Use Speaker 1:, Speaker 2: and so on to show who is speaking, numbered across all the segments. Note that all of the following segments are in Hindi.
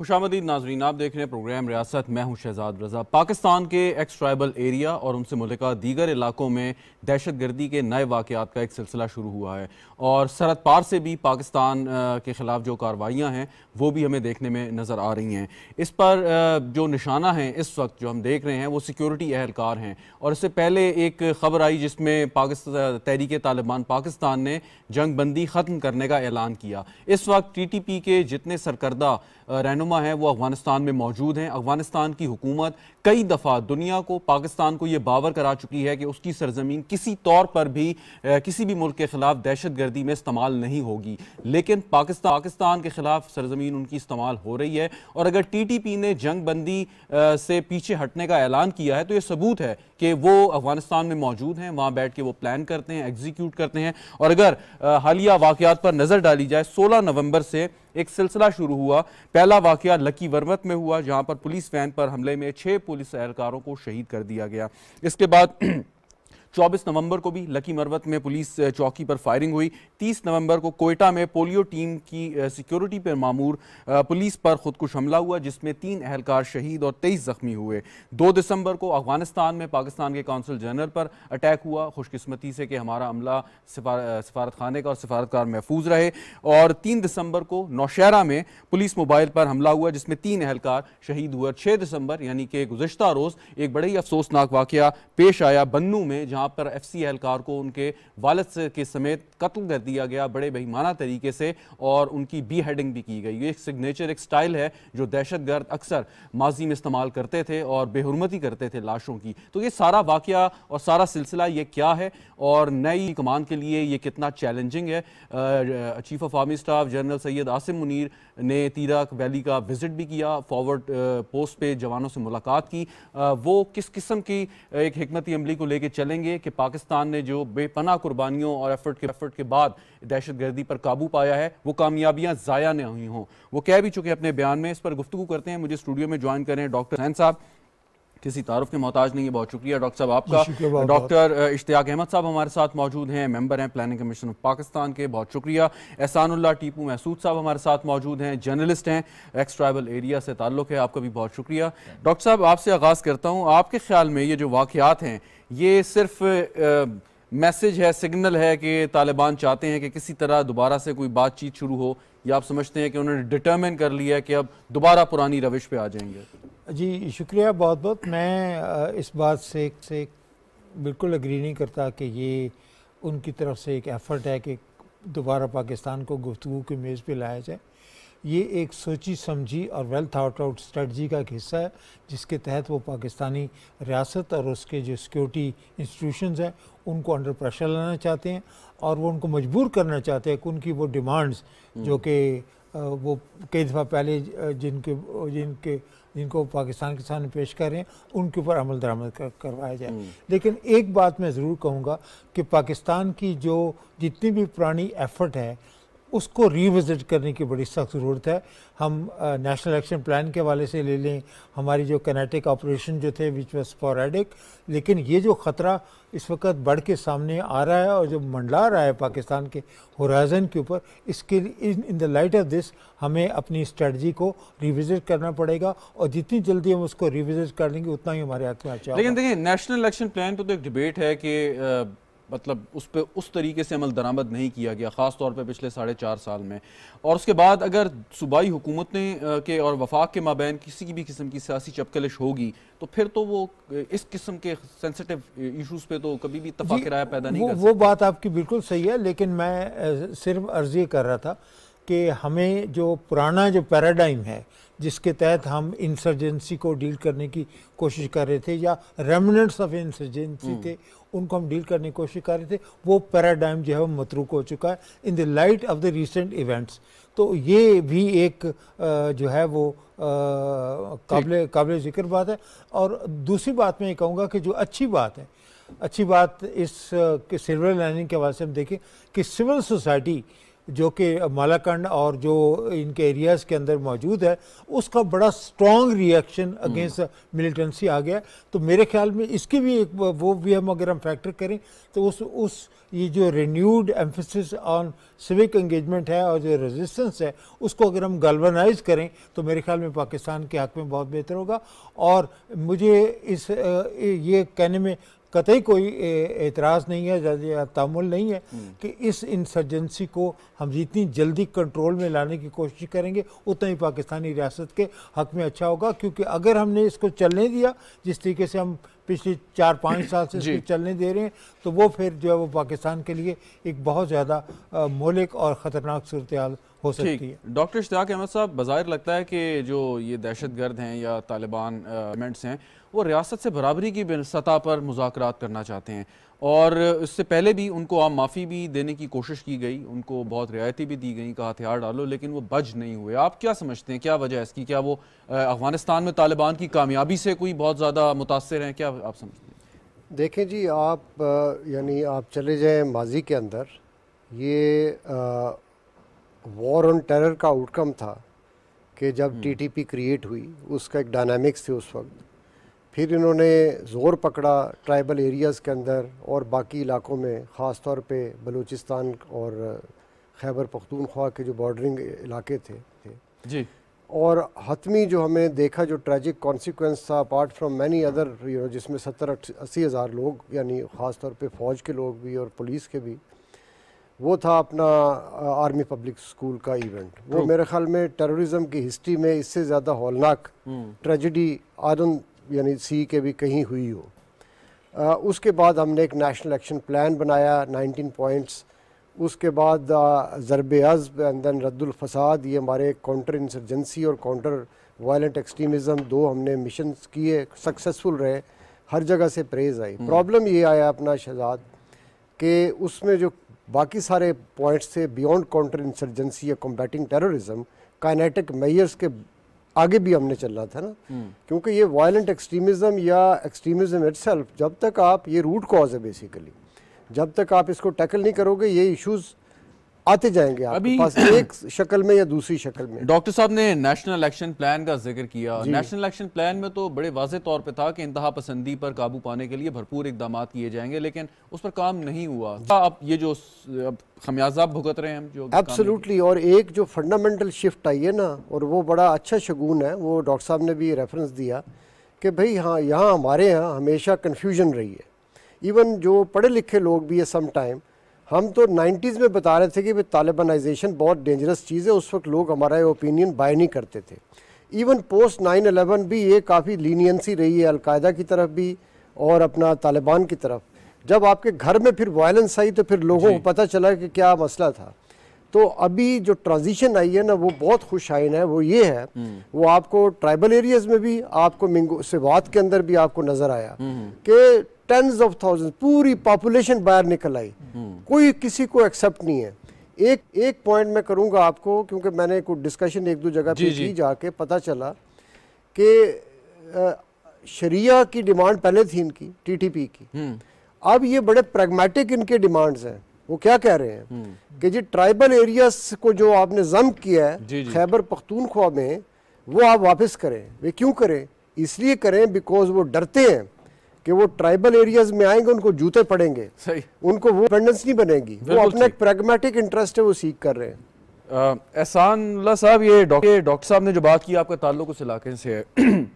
Speaker 1: खुशामदीद नाजरीन, आप देख रहे हैं प्रोग्राम रियासत। मैं हूं शहजाद रजा। पाकिस्तान के एक्स ट्राइबल एरिया और उनसे मुल्लिका दीगर इलाकों में दहशत गर्दी के नए वाक़यात का एक सिलसिला शुरू हुआ है और सरहद पार से भी पाकिस्तान के ख़िलाफ़ जो कार्रवाइयाँ हैं वो भी हमें देखने में नज़र आ रही हैं। इस पर जो निशाना है इस वक्त जो हम देख रहे हैं वो सिक्योरिटी एहलकार हैं। और इससे पहले एक ख़बर आई जिसमें पाकिस्तान तहरीक तालिबान पाकिस्तान ने जंग बंदी ख़त्म करने का ऐलान किया। इस वक्त TTP के जितने सरकर्दा रहनुमा हैं वो अफगानिस्तान में मौजूद हैं। अफगानिस्तान की हुकूमत कई दफ़ा दुनिया को, पाकिस्तान को ये बावर करा चुकी है कि उसकी सरजमीन किसी तौर पर भी किसी भी मुल्क के ख़िलाफ़ दहशत गर्दी में इस्तेमाल नहीं होगी, लेकिन पाकिस्तान के ख़िलाफ़ सरजमीन उनकी इस्तेमाल हो रही है। और अगर TTP ने जंग बंदी से पीछे हटने का ऐलान किया है तो ये सबूत है कि वो अफगानिस्तान में मौजूद हैं, वहाँ बैठ के वो प्लान करते हैं, एग्जीक्यूट करते हैं। और अगर हालिया वाक़यात पर नज़र डाली जाए, 16 नवंबर से एक सिलसिला शुरू हुआ। पहला वाक़या लकी वर्मत में हुआ जहाँ पर पुलिस वैन पर हमले में 6 पुलिस एहलकारों को शहीद कर दिया गया। इसके बाद 24 नवंबर को भी लकी मरवत में पुलिस चौकी पर फायरिंग हुई। 30 नवंबर को कोयटा में पोलियो टीम की सिक्योरिटी पर मामूर पुलिस पर खुदकुश हमला हुआ जिसमें 3 एहलकार शहीद और 23 जख्मी हुए। 2 दिसंबर को अफगानिस्तान में पाकिस्तान के कौंसल जनरल पर अटैक हुआ। खुशकिस्मती से कि हमारा अमला सफारत खाने का और सफारतकार महफूज रहे। और 3 दिसंबर को नौशहरा में पुलिस मोबाइल पर हमला हुआ जिसमें 3 एहलकार शहीद हुए। 6 दिसंबर यानी कि गुज़िश्ता रोज़ एक बड़ा ही अफसोसनाक वाक़या पेश आया बन्नू में, जहाँ पर FC एहलकार को उनके वालिद के समेत कत्ल कर दिया गया बड़े बेईमाना तरीके से और उनकी बीहेडिंग भी की गई। ये एक सिग्नेचर, एक स्टाइल है जो दहशतगर्द अक्सर माजी में इस्तेमाल करते थे और बेहुरमती करते थे लाशों की। तो ये सारा वाक़या और सारा सिलसिला ये क्या है और नई कमान के लिए ये कितना चैलेंजिंग है। Chief of army staff general Syed Asim Munir ने तीरक वैली का विजिट भी किया, फॉरवर्ड पोस्ट पे जवानों से मुलाकात की। वो किस किस्म की एक हिकमती अमली को लेके चलेंगे कि पाकिस्तान ने जो बेपनाह कुर्बानियों और एफर्ट के बाद दहशत गर्दी पर काबू पाया है वो कामयाबियां ज़ाया न हुई हों। वो कह भी चुके अपने बयान में। इस पर गुफ्तगू करते हैं। मुझे स्टूडियो में ज्वाइन करें डॉक्टर हुसैन साहब, किसी तारुफ के मोहताज नहीं है, बहुत शुक्रिया डॉक्टर साहब आपका। डॉक्टर इश्तियाक अहमद साहब हमारे साथ मौजूद हैं, मेंबर हैं प्लानिंग कमीशन ऑफ पाकिस्तान के, बहुत शुक्रिया। एहसानुल्लाह टीपू महसूद साहब हमारे साथ मौजूद हैं, जर्नलिस्ट हैं, एक्स ट्राइबल एरिया से ताल्लुक़ है, आपका भी बहुत शुक्रिया। डॉक्टर साहब आपसे आगाज़ करता हूँ, आपके ख्याल में ये जो वाक़यात हैं ये सिर्फ मैसेज है, सिग्नल है कि तालिबान चाहते हैं कि किसी तरह दोबारा से कोई बातचीत शुरू हो, या आप समझते हैं कि उन्होंने डिटर्मिन कर लिया है कि अब दोबारा पुरानी रविश पे आ जाएंगे?
Speaker 2: जी शुक्रिया बहुत बहुत। मैं इस बात से बिल्कुल एग्री नहीं करता कि ये उनकी तरफ से एक एफ़र्ट है कि दोबारा पाकिस्तान को गुफ्तगू की मेज़ पे लाया जाए। ये एक सोची समझी और वेल थॉट आउट स्ट्रेटजी का एक हिस्सा है जिसके तहत वो पाकिस्तानी रियासत और उसके जो सिक्योरिटी इंस्टीट्यूशंस हैं उनको अंडर प्रेशर लाना चाहते हैं और वो उनको मजबूर करना चाहते हैं कि उनकी वो डिमांड्स जो कि वो कई दफ़ा पहले जिनको पाकिस्तान के सामने पेश कर रहे हैं उनके ऊपर अमल दरामद करवाया जाए। लेकिन एक बात मैं ज़रूर कहूँगा कि पाकिस्तान की जो जितनी भी पुरानी एफ़र्ट है उसको रिविज़िट करने की बड़ी सख्त ज़रूरत है। हम नेशनल एक्शन प्लान के हवाले से ले लें, हमारी जो किनेटिक ऑपरेशन जो थे विच वाज स्पोरेडिक, लेकिन ये जो ख़तरा इस वक्त बढ़ के सामने आ रहा है और जो मंडला रहा है पाकिस्तान के होराइज़न के ऊपर, इसके in the light of this हमें अपनी स्ट्रेटजी को रिविज़िट करना पड़ेगा और जितनी जल्दी हम उसको रिविज़िट कर लेंगे उतना ही हमारे हाथ में अच्छा होगा।
Speaker 1: लेकिन देखिए नेशनल एक्शन प्लान तो एक डिबेट है कि मतलब उस पर उस तरीके से अमल दरामद नहीं किया गया, ख़ास तौर पे पिछले 4.5 साल में। और उसके बाद अगर सूबाई हुकूमतें के और वफाक के माबैन किसी की भी किस्म की सियासी चपकलिश होगी तो फिर तो वो इस किस्म के सेंसिटिव इशूज़ पे तो कभी भी इत्तफ़ाक़ राय पैदा नहीं कर सकते।
Speaker 2: वो बात आपकी बिल्कुल सही है, लेकिन मैं सिर्फ अर्ज़ ये कर रहा था कि हमें जो पुराना जो पैराडाइम है जिसके तहत हम इंसर्जेंसी को डील करने की कोशिश कर रहे थे या रेमिनेंट्स ऑफ इंसर्जेंसी थे उनको हम डील करने की कोशिश कर रहे थे, वो पैराडाइम जो है वो मतरूक हो चुका है in the light of the recent events. तो ये भी एक जो है वो काबिल ज़िक्र बात है। और दूसरी बात मैं ये कहूँगा कि जो अच्छी बात इस सिल्वर लाइनिंग के हवाले से हम देखें कि सिविल सोसाइटी जो कि मालाकंड और जो इनके एरियाज़ के अंदर मौजूद है, उसका बड़ा स्ट्रॉन्ग रिएक्शन अगेंस्ट मिलिटेंसी आ गया। तो मेरे ख्याल में इसकी भी एक वो भी हम अगर हम फैक्टर करें तो उस ये जो renewed emphasis on civic engagement है और जो रेजिस्टेंस है, उसको अगर हम गल्वनाइज करें तो मेरे ख्याल में पाकिस्तान के हक़ में बहुत बेहतर होगा। और मुझे ये कहने में कतई कोई एतराज़ नहीं है या तामुल नहीं है कि इस इंसर्जेंसी को हम जितनी जल्दी कंट्रोल में लाने की कोशिश करेंगे उतना ही पाकिस्तानी रियासत के हक़ में अच्छा होगा। क्योंकि अगर हमने इसको चलने दिया जिस तरीके से हम पिछले 4-5 साल से इसको चलने दे रहे हैं, तो वो फिर जो है वो पाकिस्तान के लिए एक बहुत ज़्यादा मोहलिक और ख़तरनाक सूरत हाल हो सकती है।
Speaker 1: डॉक्टर इश्तियाक अहमद साहब, बज़ाहिर लगता है कि जो ये दहशतगर्द हैं या तालिबान एलिमेंट्स हैं वो रियासत से बराबरी की सतह पर मुज़ाकरात करना चाहते हैं, और इससे पहले भी उनको आम माफ़ी भी देने की कोशिश की गई, उनको बहुत रियायतें भी दी गई, कहा हथियार डालो, लेकिन वो बज नहीं हुए। आप क्या समझते हैं, क्या वजह है इसकी? क्या वो अफ़गानिस्तान में तालिबान की कामयाबी से कोई बहुत ज़्यादा मुतासिर हैं, क्या आप समझते हैं?
Speaker 3: देखें जी, आप यानी आप चले जाएँ माजी के अंदर, ये वॉर ऑन टेरर का आउटकम था कि जब टीटीपी क्रिएट हुई, उसका एक डायनामिक्स थे उस वक्त। फिर इन्होंने ज़ोर पकड़ा ट्राइबल एरियाज़ के अंदर और बाकी इलाकों में, ख़ास तौर पे बलूचिस्तान और खैबर पख्तूनख्वा के जो बॉर्डरिंग इलाके थे
Speaker 1: जी।
Speaker 3: और हतमी जो हमें देखा जो ट्रेजिक कॉन्सिक्वेंस था, अपार्ट फ्राम मैनी अदर जिसमें 70-80 हज़ार लोग, यानी ख़ास तौर पे फ़ौज के लोग भी और पुलिस के भी, वो था अपना आर्मी पब्लिक स्कूल का इवेंट। वो मेरे ख्याल में टेररिज्म की हिस्ट्री में इससे ज़्यादा हौलनाक ट्रेजिडी आदम यानी सी के भी कहीं हुई हो। उसके बाद हमने एक नेशनल एक्शन प्लान बनाया 19 पॉइंट्स। उसके बाद ज़रब अज़्ब एंड देन रद्दुल फसाद, ये हमारे काउंटर इंसर्जेंसी और काउंटर वायलेंट एक्सट्रीमिज़म 2 हमने मिशन किए, सक्सेसफुल रहे, हर जगह से प्रेज आई। प्रॉब्लम ये आया अपना शहजाद कि उसमें जो बाकी सारे पॉइंट्स थे बियॉन्ड काउंटर इंसर्जेंसी या कॉम्बैटिंग टेररिज्म, काइनेटिक मेजर्स के आगे भी हमने चलना था ना, क्योंकि ये वायलेंट एक्सट्रीमिज़म या एक्सट्रीमिज़म इटसेल्फ, जब तक आप, ये रूट कॉज है बेसिकली, जब तक आप इसको टैकल नहीं करोगे ये इश्यूज आते जाएंगे आपके पास एक शक्ल में या दूसरी शक्ल में।
Speaker 1: डॉक्टर साहब ने नेशनल एक्शन प्लान का जिक्र किया। नेशनल एक्शन प्लान में तो बड़े वाज़े तौर पे था कि इंतहा पसंदी पर काबू पाने के लिए भरपूर इकदाम किए जाएंगे, लेकिन उस पर काम नहीं हुआ। अब ये जो खमियाजा भुगत रहे हैं हम, जो
Speaker 3: एब्सोल्युटली। और एक जो फंडामेंटल शिफ्ट आई है ना, और वो बड़ा अच्छा शगुन है, वो डॉक्टर साहब ने भी रेफरेंस दिया कि भाई हाँ, यहाँ हमारे यहाँ हमेशा कन्फ्यूजन रही है। इवन जो पढ़े लिखे लोग भी है, सम टाइम हम तो 90s में बता रहे थे कि भाई तालिबानाइजेशन बहुत डेंजरस चीज़ है, उस वक्त लोग हमारा ओपिनियन बाय नहीं करते थे। इवन पोस्ट 9/11 भी ये काफ़ी लीनियंसी रही है अलकायदा की तरफ भी और अपना तालिबान की तरफ। जब आपके घर में फिर वायलेंस आई तो फिर लोगों को पता चला कि क्या मसला था। तो अभी जो ट्रांजिशन आई है ना, वो बहुत खुशाइन है। वो ये है, वो आपको ट्राइबल एरियाज में भी, आपको मिंगो सिवात के अंदर भी आपको नजर आया कि टेंस ऑफ थाउजेंड पूरी पॉपुलेशन बाहर निकल आई, कोई किसी को एक्सेप्ट नहीं है। एक पॉइंट मैं करूंगा आपको, क्योंकि मैंने कुछ डिस्कशन 1-2 जगह पे की, जाके पता चला कि शरिया की डिमांड पहले थी इनकी, टीटीपी की। अब ये बड़े प्रैग्मेटिक इनके डिमांड्स हैं। वो क्या कह रहे हैं कि जी ट्राइबल एरियाज को जो आपने जम किया है खैबर पख्तूनख्वा में, वो आप वापस करें। वे क्यों करें? इसलिए करें बिकॉज वो डरते हैं कि वो ट्राइबल एरियाज में आएंगे, उनको जूते पड़ेंगे, उनको वो डिपेंडेंस नहीं बनेगी। वो अपना एक प्रैग्मेटिक इंटरेस्ट है, वो सीख कर रहे हैं।
Speaker 1: एहसानुल्लाह साहब, ये डॉक्टर साहब ने जो बात की आपका ताल्लुक उस इलाके से है।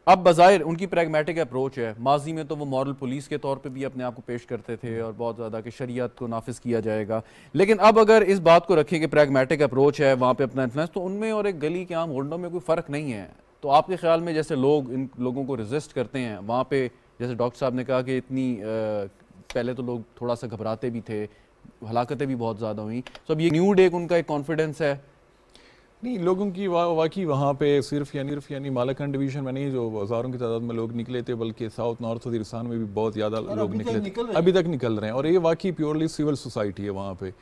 Speaker 1: अब बज़ाहिर उनकी प्रैग्मेटिक अप्रोच है। माजी में तो वो मॉरल पुलिस के तौर पे भी अपने आप को पेश करते थे और बहुत ज़्यादा कि शरीयत को नाफिज किया जाएगा। लेकिन अब अगर इस बात को रखें कि प्रैग्मेटिक अप्रोच है, वहाँ पे अपना इन्फ्लुएंस, तो उनमें और एक गली के आम होल्डों में कोई फ़र्क नहीं है। तो आपके ख्याल में जैसे लोग इन लोगों को रेजिस्ट करते हैं वहाँ पे, जैसे डॉक्टर साहब ने कहा कि इतनी पहले तो लोग थोड़ा सा घबराते भी थे, हलाकतें भी बहुत ज़्यादा हुई, तो अब ये न्यू डे उनका एक कॉन्फिडेंस है?
Speaker 4: नहीं, लोगों की वाकई वहाँ पे सिर्फ यानी मालाकंड डिवीज़न में नहीं जो हज़ारों की तादाद में लोग निकले थे, बल्कि साउथ नॉर्थ वज़ीरिस्तान में भी बहुत ज़्यादा लोग निकले थे, अभी तक निकल रहे हैं। और ये वाकई प्योरली सिविल सोसाइटी है वहाँ पे।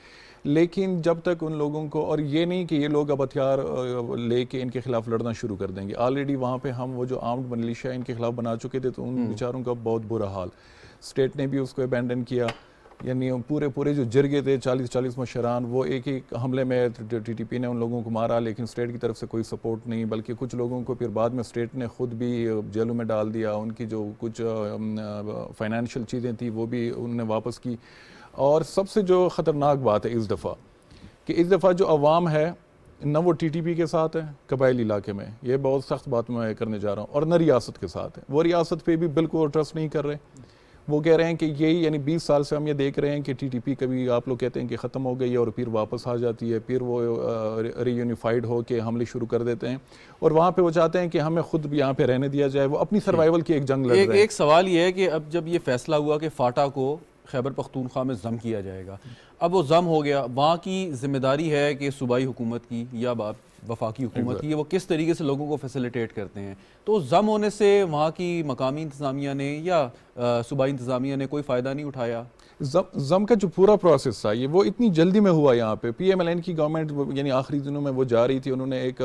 Speaker 4: लेकिन जब तक उन लोगों को, और ये नहीं कि ये लोग अब हथियार लेके इनके खिलाफ लड़ना शुरू कर देंगे। ऑलरेडी वहाँ पे हम वो जो आर्म्ड मिलिशिया इनके खिलाफ बना चुके थे, तो उन बेचारों का बहुत बुरा हाल। स्टेट ने भी उसको अबैंडन किया यानी पूरे जो जरगे थे 40 मशरान, वो एक एक हमले में टीटीपी ने उन लोगों को मारा, लेकिन स्टेट की तरफ से कोई सपोर्ट नहीं, बल्कि कुछ लोगों को फिर बाद में स्टेट ने ख़ुद भी जेलों में डाल दिया, उनकी जो कुछ फाइनेंशियल चीज़ें थी वो भी उन्होंने वापस की। और सबसे जो ख़तरनाक बात है इस दफ़ा कि इस दफ़ा जो अवाम है न वो टीटीपी के साथ है कबायली इलाके में, ये बहुत सख्त बात मैं करने जा रहा हूँ, और न रियासत के साथ है। वो रियासत पे भी बिल्कुल ट्रस्ट नहीं कर रहे। वो कह रहे हैं कि यही यानी 20 साल से हम ये देख रहे हैं कि टीटीपी कभी आप लोग कहते हैं कि ख़त्म हो गई है और फिर वापस आ जाती है, फिर वो रीयूनिफाइड हो के हमले शुरू कर देते हैं, और वहाँ पे वो चाहते हैं कि हमें खुद भी यहाँ पे रहने दिया जाए। वो अपनी सर्वाइवल की एक जंग लड़ रहे हैं।
Speaker 1: एक सवाल ये है कि अब जब ये फैसला हुआ कि फाटा को खैबर पख्तूनख्वा में ज़म किया जाएगा, अब वो ज़म हो गया, वहाँ की जिम्मेदारी है कि सूबाई हुकूमत की या वफाकी हुकूमत की, वो किस तरीके से लोगों को फैसिलिटेट करते हैं। तो ज़म होने से वहाँ की मकामी इंतज़ामिया ने या सूबाई इंतज़ामिया ने कोई फ़ायदा नहीं उठाया।
Speaker 4: जम का जो पूरा प्रोसेस था ये वो इतनी जल्दी में हुआ। यहाँ पे PMLN की गवर्नमेंट यानी आखिरी दिनों में वो जा रही थी, उन्होंने एक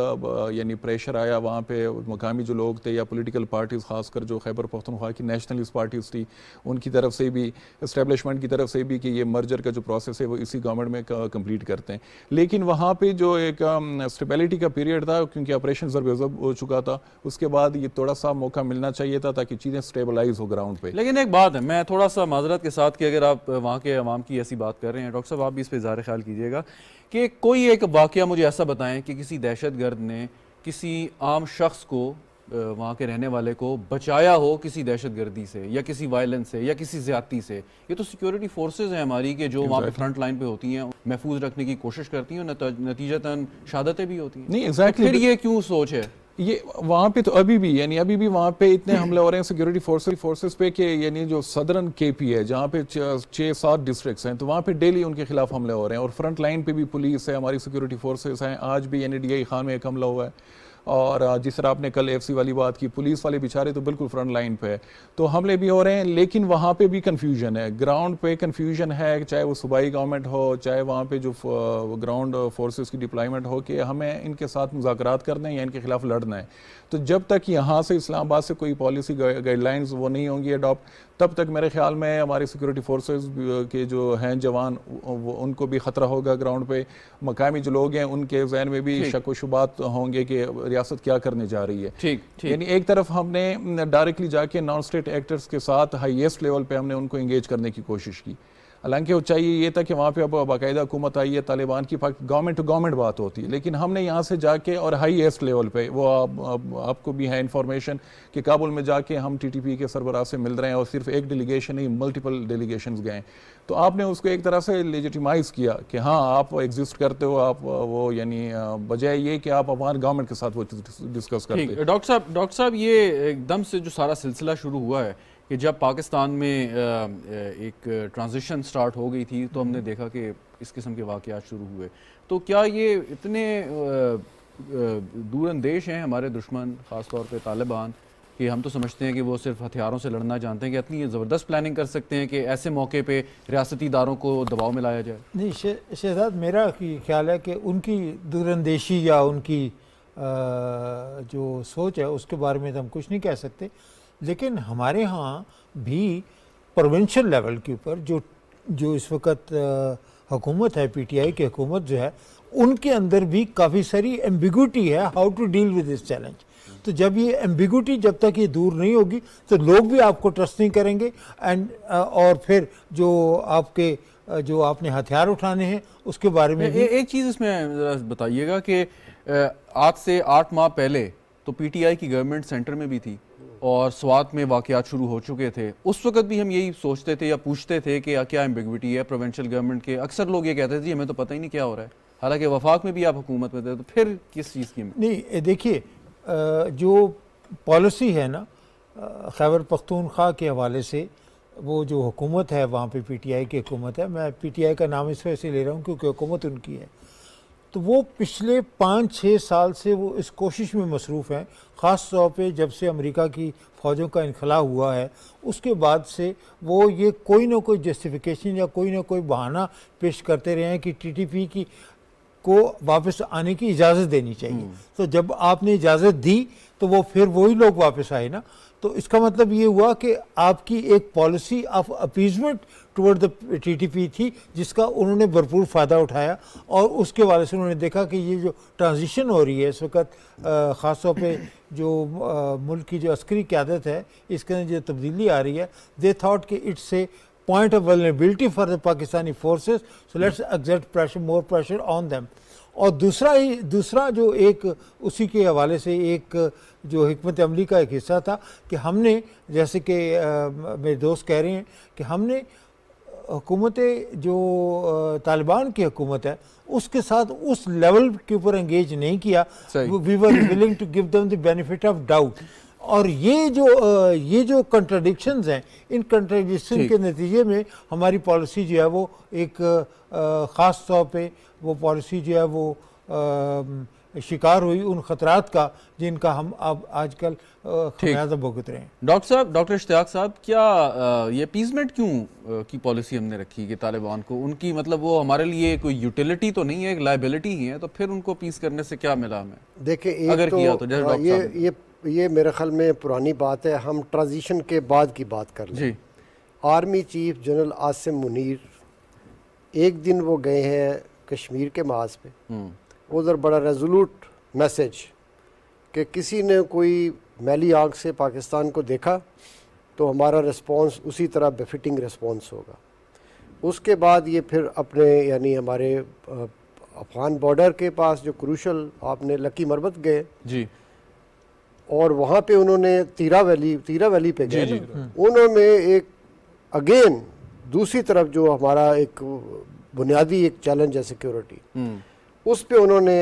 Speaker 4: यानी प्रेशर आया वहाँ पे, मकामी जो लोग थे या पॉलिटिकल पार्टीज़, खासकर जो खैबर पख्तूनख्वा की नेशनलिस्ट पार्टीज़ थी, उनकी तरफ से भी, इस्टेब्लिशमेंट की तरफ से भी कि ये मर्जर का जो प्रोसेस है वो इसी गवर्नमेंट में कंप्लीट करते हैं। लेकिन वहाँ पर जो एक स्टेबिलिटी का पीरियड था, क्योंकि ऑपरेशन ज़रब हो चुका था, उसके बाद ये थोड़ा सा मौका मिलना चाहिए था ताकि चीज़ें स्टेबलाइज हो ग्राउंड पर।
Speaker 1: लेकिन एक बात है, मैं थोड़ा सा माजरत के साथ कि अगर आप वहाँ के अवाम की ऐसी बात कर रहे हैं, डॉक्टर साहब आप भी इस पर इज़हार ख्याल कीजिएगा कि कोई एक वाक़या मुझे ऐसा बताएं कि किसी दहशतगर्द ने किसी आम शख्स को, वहाँ के रहने वाले को बचाया हो किसी दहशतगर्दी से या किसी वायलेंस से या किसी ज़्यादती से। ये तो सिक्योरिटी फोर्सेज हैं हमारी के जो वहाँ पे फ्रंट लाइन पे होती हैं, महफूज रखने की कोशिश करती हैं, नतीजतन शहादतें भी होती हैं।
Speaker 4: नहीं एग्जैक्टली,
Speaker 1: फिर ये क्यों सोच है
Speaker 4: ये वहाँ पे? तो अभी भी वहाँ पे इतने हमले हो रहे हैं सिक्योरिटी फोर्सेस पे कि यानी जो सदर्न KP है जहाँ पे 6-7 डिस्ट्रिक्ट्स हैं, तो वहाँ पे डेली उनके खिलाफ हमले हो रहे हैं, और फ्रंट लाइन पे भी पुलिस है, हमारी सिक्योरिटी फोर्सेस हैं। आज भी DI खान में एक हमला हुआ है, और जिस तरह आपने कल FC वाली बात की, पुलिस वाले बेचारे तो बिल्कुल फ्रंट लाइन पे है, तो हमले भी हो रहे हैं। लेकिन वहाँ पे भी कन्फ्यूजन है, ग्राउंड पे कन्फ्यूजन है, चाहे वो सूबाई गवर्नमेंट हो, चाहे वहाँ पे जो ग्राउंड फोर्सेस की डिप्लॉयमेंट हो, कि हमें इनके साथ मुज़ाकरात करना है या इनके खिलाफ लड़ना है। तो जब तक यहाँ से इस्लामाबाद से कोई पॉलिसी गाइडलाइंस वो नहीं होंगी अडॉप्ट, तब तक मेरे ख्याल में हमारे सिक्योरिटी फोर्सेस के जो हैं जवान, उनको भी ख़तरा होगा ग्राउंड पे। मकामी जो लोग हैं उनके जहन में भी शक व शुबात होंगे कि रियासत क्या करने जा रही है।
Speaker 1: ठीक
Speaker 4: यानी एक तरफ हमने डायरेक्टली जाके नॉन स्टेट एक्टर्स के साथ हाईएस्ट लेवल पे हमने उनको एंगेज करने की कोशिश की, हालांकि वो चाहिए ये था कि वहाँ पे अब बाकायदा हुकूमत आई है, तालिबान की गवर्नमेंट टू गवर्नमेंट बात होती है, लेकिन हमने यहाँ से जाके और हाईएस्ट लेवल पे वो आपको भी है इंफॉर्मेशन कि काबुल में जाके हम TTP के सरबराह से मिल रहे हैं, और सिर्फ एक डेलीगेशन नहीं मल्टीपल डेलीगेशंस गए। तो आपने उसको एक तरह से लेजिटिमाइज़ किया कि हाँ आप एग्जिस्ट करते हो, आप वो यानी बजाय ये कि आप अफगान गवर्नमेंट के साथ वो डिस्कस करते हैं।
Speaker 1: डॉक्टर साहब ये एकदम से जो सारा सिलसिला शुरू हुआ है कि जब पाकिस्तान में एक ट्रांजिशन स्टार्ट हो गई थी, तो हमने देखा कि इस किस्म के वाक़यात शुरू हुए। तो क्या ये इतने दूरअंदेश हैं हमारे दुश्मन, ख़ास तौर पे तालिबान, कि हम तो समझते हैं कि वो सिर्फ हथियारों से लड़ना जानते हैं, कि इतनी ज़बरदस्त प्लानिंग कर सकते हैं कि ऐसे मौके पे रियासती इदारों को दबाव में लाया जाए?
Speaker 2: नहीं शहजाद, मेरा ख्याल है कि उनकी दूरअंदेशी या उनकी जो सोच है उसके बारे में तो हम कुछ नहीं कह सकते, लेकिन हमारे यहाँ भी प्रोविंशियल लेवल के ऊपर जो इस वक्त हुकूमत है, PTI की हुकूमत जो है, उनके अंदर भी काफ़ी सारी एम्बिग्यूटी है how to deal with this challenge. तो जब ये एम्बिग्यूटी, जब तक ये दूर नहीं होगी तो लोग भी आपको ट्रस्ट नहीं करेंगे, और फिर जो आपने हथियार उठाने हैं उसके बारे में भी
Speaker 1: एक चीज़ इसमें ज़रा बताइएगा कि आज से 8 माह पहले तो PTI की गवर्नमेंट सेंटर में भी थी और स्वात में वाक़यात शुरू हो चुके थे। उस वक्त भी हम यही सोचते थे या पूछते थे कि क्या एम्बिग्विटी है प्रोविंशियल गवर्नमेंट के। अक्सर लोग ये कहते थे जी हमें तो पता ही नहीं क्या हो रहा है, हालांकि वफाक में भी आप हुकूमत में थे, तो फिर किस चीज़ की?
Speaker 2: नहीं, देखिए जो पॉलिसी है ना खैबर पख्तूनख्वा के हवाले से, वो जो हुकूमत है वहाँ पे PTI की हुकूमत है, मैं PTI का नाम इस वजह से ले रहा हूँ क्योंकि हुकूमत उनकी है, तो वो पिछले 5-6 साल से वो इस कोशिश में मसरूफ़ हैं, ख़ास तौर पे जब से अमेरिका की फ़ौजों का इनखला हुआ है उसके बाद से वो ये कोई ना कोई जस्टिफिकेशन या कोई ना कोई बहाना पेश करते रहे हैं कि TTP को वापस आने की इजाज़त देनी चाहिए। तो जब आपने इजाज़त दी तो वो फिर वही लोग वापस आए ना। तो इसका मतलब ये हुआ कि आपकी एक policy of appeasement toward the TTP थी जिसका उन्होंने भरपूर फ़ायदा उठाया, और उसके वाले से उन्होंने देखा कि ये जो ट्रांजिशन हो रही है इस वक्त, ख़ास तौर पे जो मुल्क की जो अस्करी क़यादत है इसके अंदर जो तब्दीली आ रही है, दे थॉट कि it's a point of vulnerability for the Pakistani forces, so let's exert pressure, more pressure on them. और दूसरा जो एक उसी के हवाले से एक जो हिकमत अमली का एक हिस्सा था कि हमने, जैसे कि मेरे दोस्त कह रहे हैं कि हमने हुकूमत जो तालिबान की हुकूमत है उसके साथ उस लेवल के ऊपर एंगेज नहीं किया, we were willing to give them the benefit of doubt. और ये जो कंट्राडिक्शंस हैं, इन कंट्राडिक्शन के नतीजे में हमारी पॉलिसी जो है वो एक ख़ास तौर पे वो पॉलिसी जो है वो शिकार हुई उन ख़तरात का जिनका हम अब आजकल ख़मियाज़ा भुगत रहे हैं।
Speaker 1: डॉक्टर साहब, डॉक्टर इश्तियाक साहब, क्या ये अपीजमेंट क्यों की पॉलिसी हमने रखी कि तालिबान को, उनकी मतलब वो हमारे लिए कोई यूटिलिटी तो नहीं है, एक लाइबिलिटी ही है, तो फिर उनको अपीज करने से क्या मिला हमें?
Speaker 3: देखिए,
Speaker 1: अगर किया तो जैसे डॉक्टर
Speaker 3: ये मेरे ख्याल में पुरानी बात है, हम ट्रांजिशन के बाद की बात कर लें। Army chief general Asim Munir एक दिन वो गए हैं कश्मीर के माज पे, उधर बड़ा रेजोल्यूट मैसेज कि किसी ने कोई मैली आंख से पाकिस्तान को देखा तो हमारा रिस्पांस उसी तरह बेफिटिंग रिस्पांस होगा। उसके बाद ये फिर अपने यानी हमारे अफगान बॉर्डर के पास जो क्रूशल, आपने लकी मरबत गए जी, और वहाँ पे उन्होंने तीरा वैली पे गए, उन्होंने एक अगेन दूसरी तरफ जो हमारा एक बुनियादी एक चैलेंज है सिक्योरिटी, उस पे उन्होंने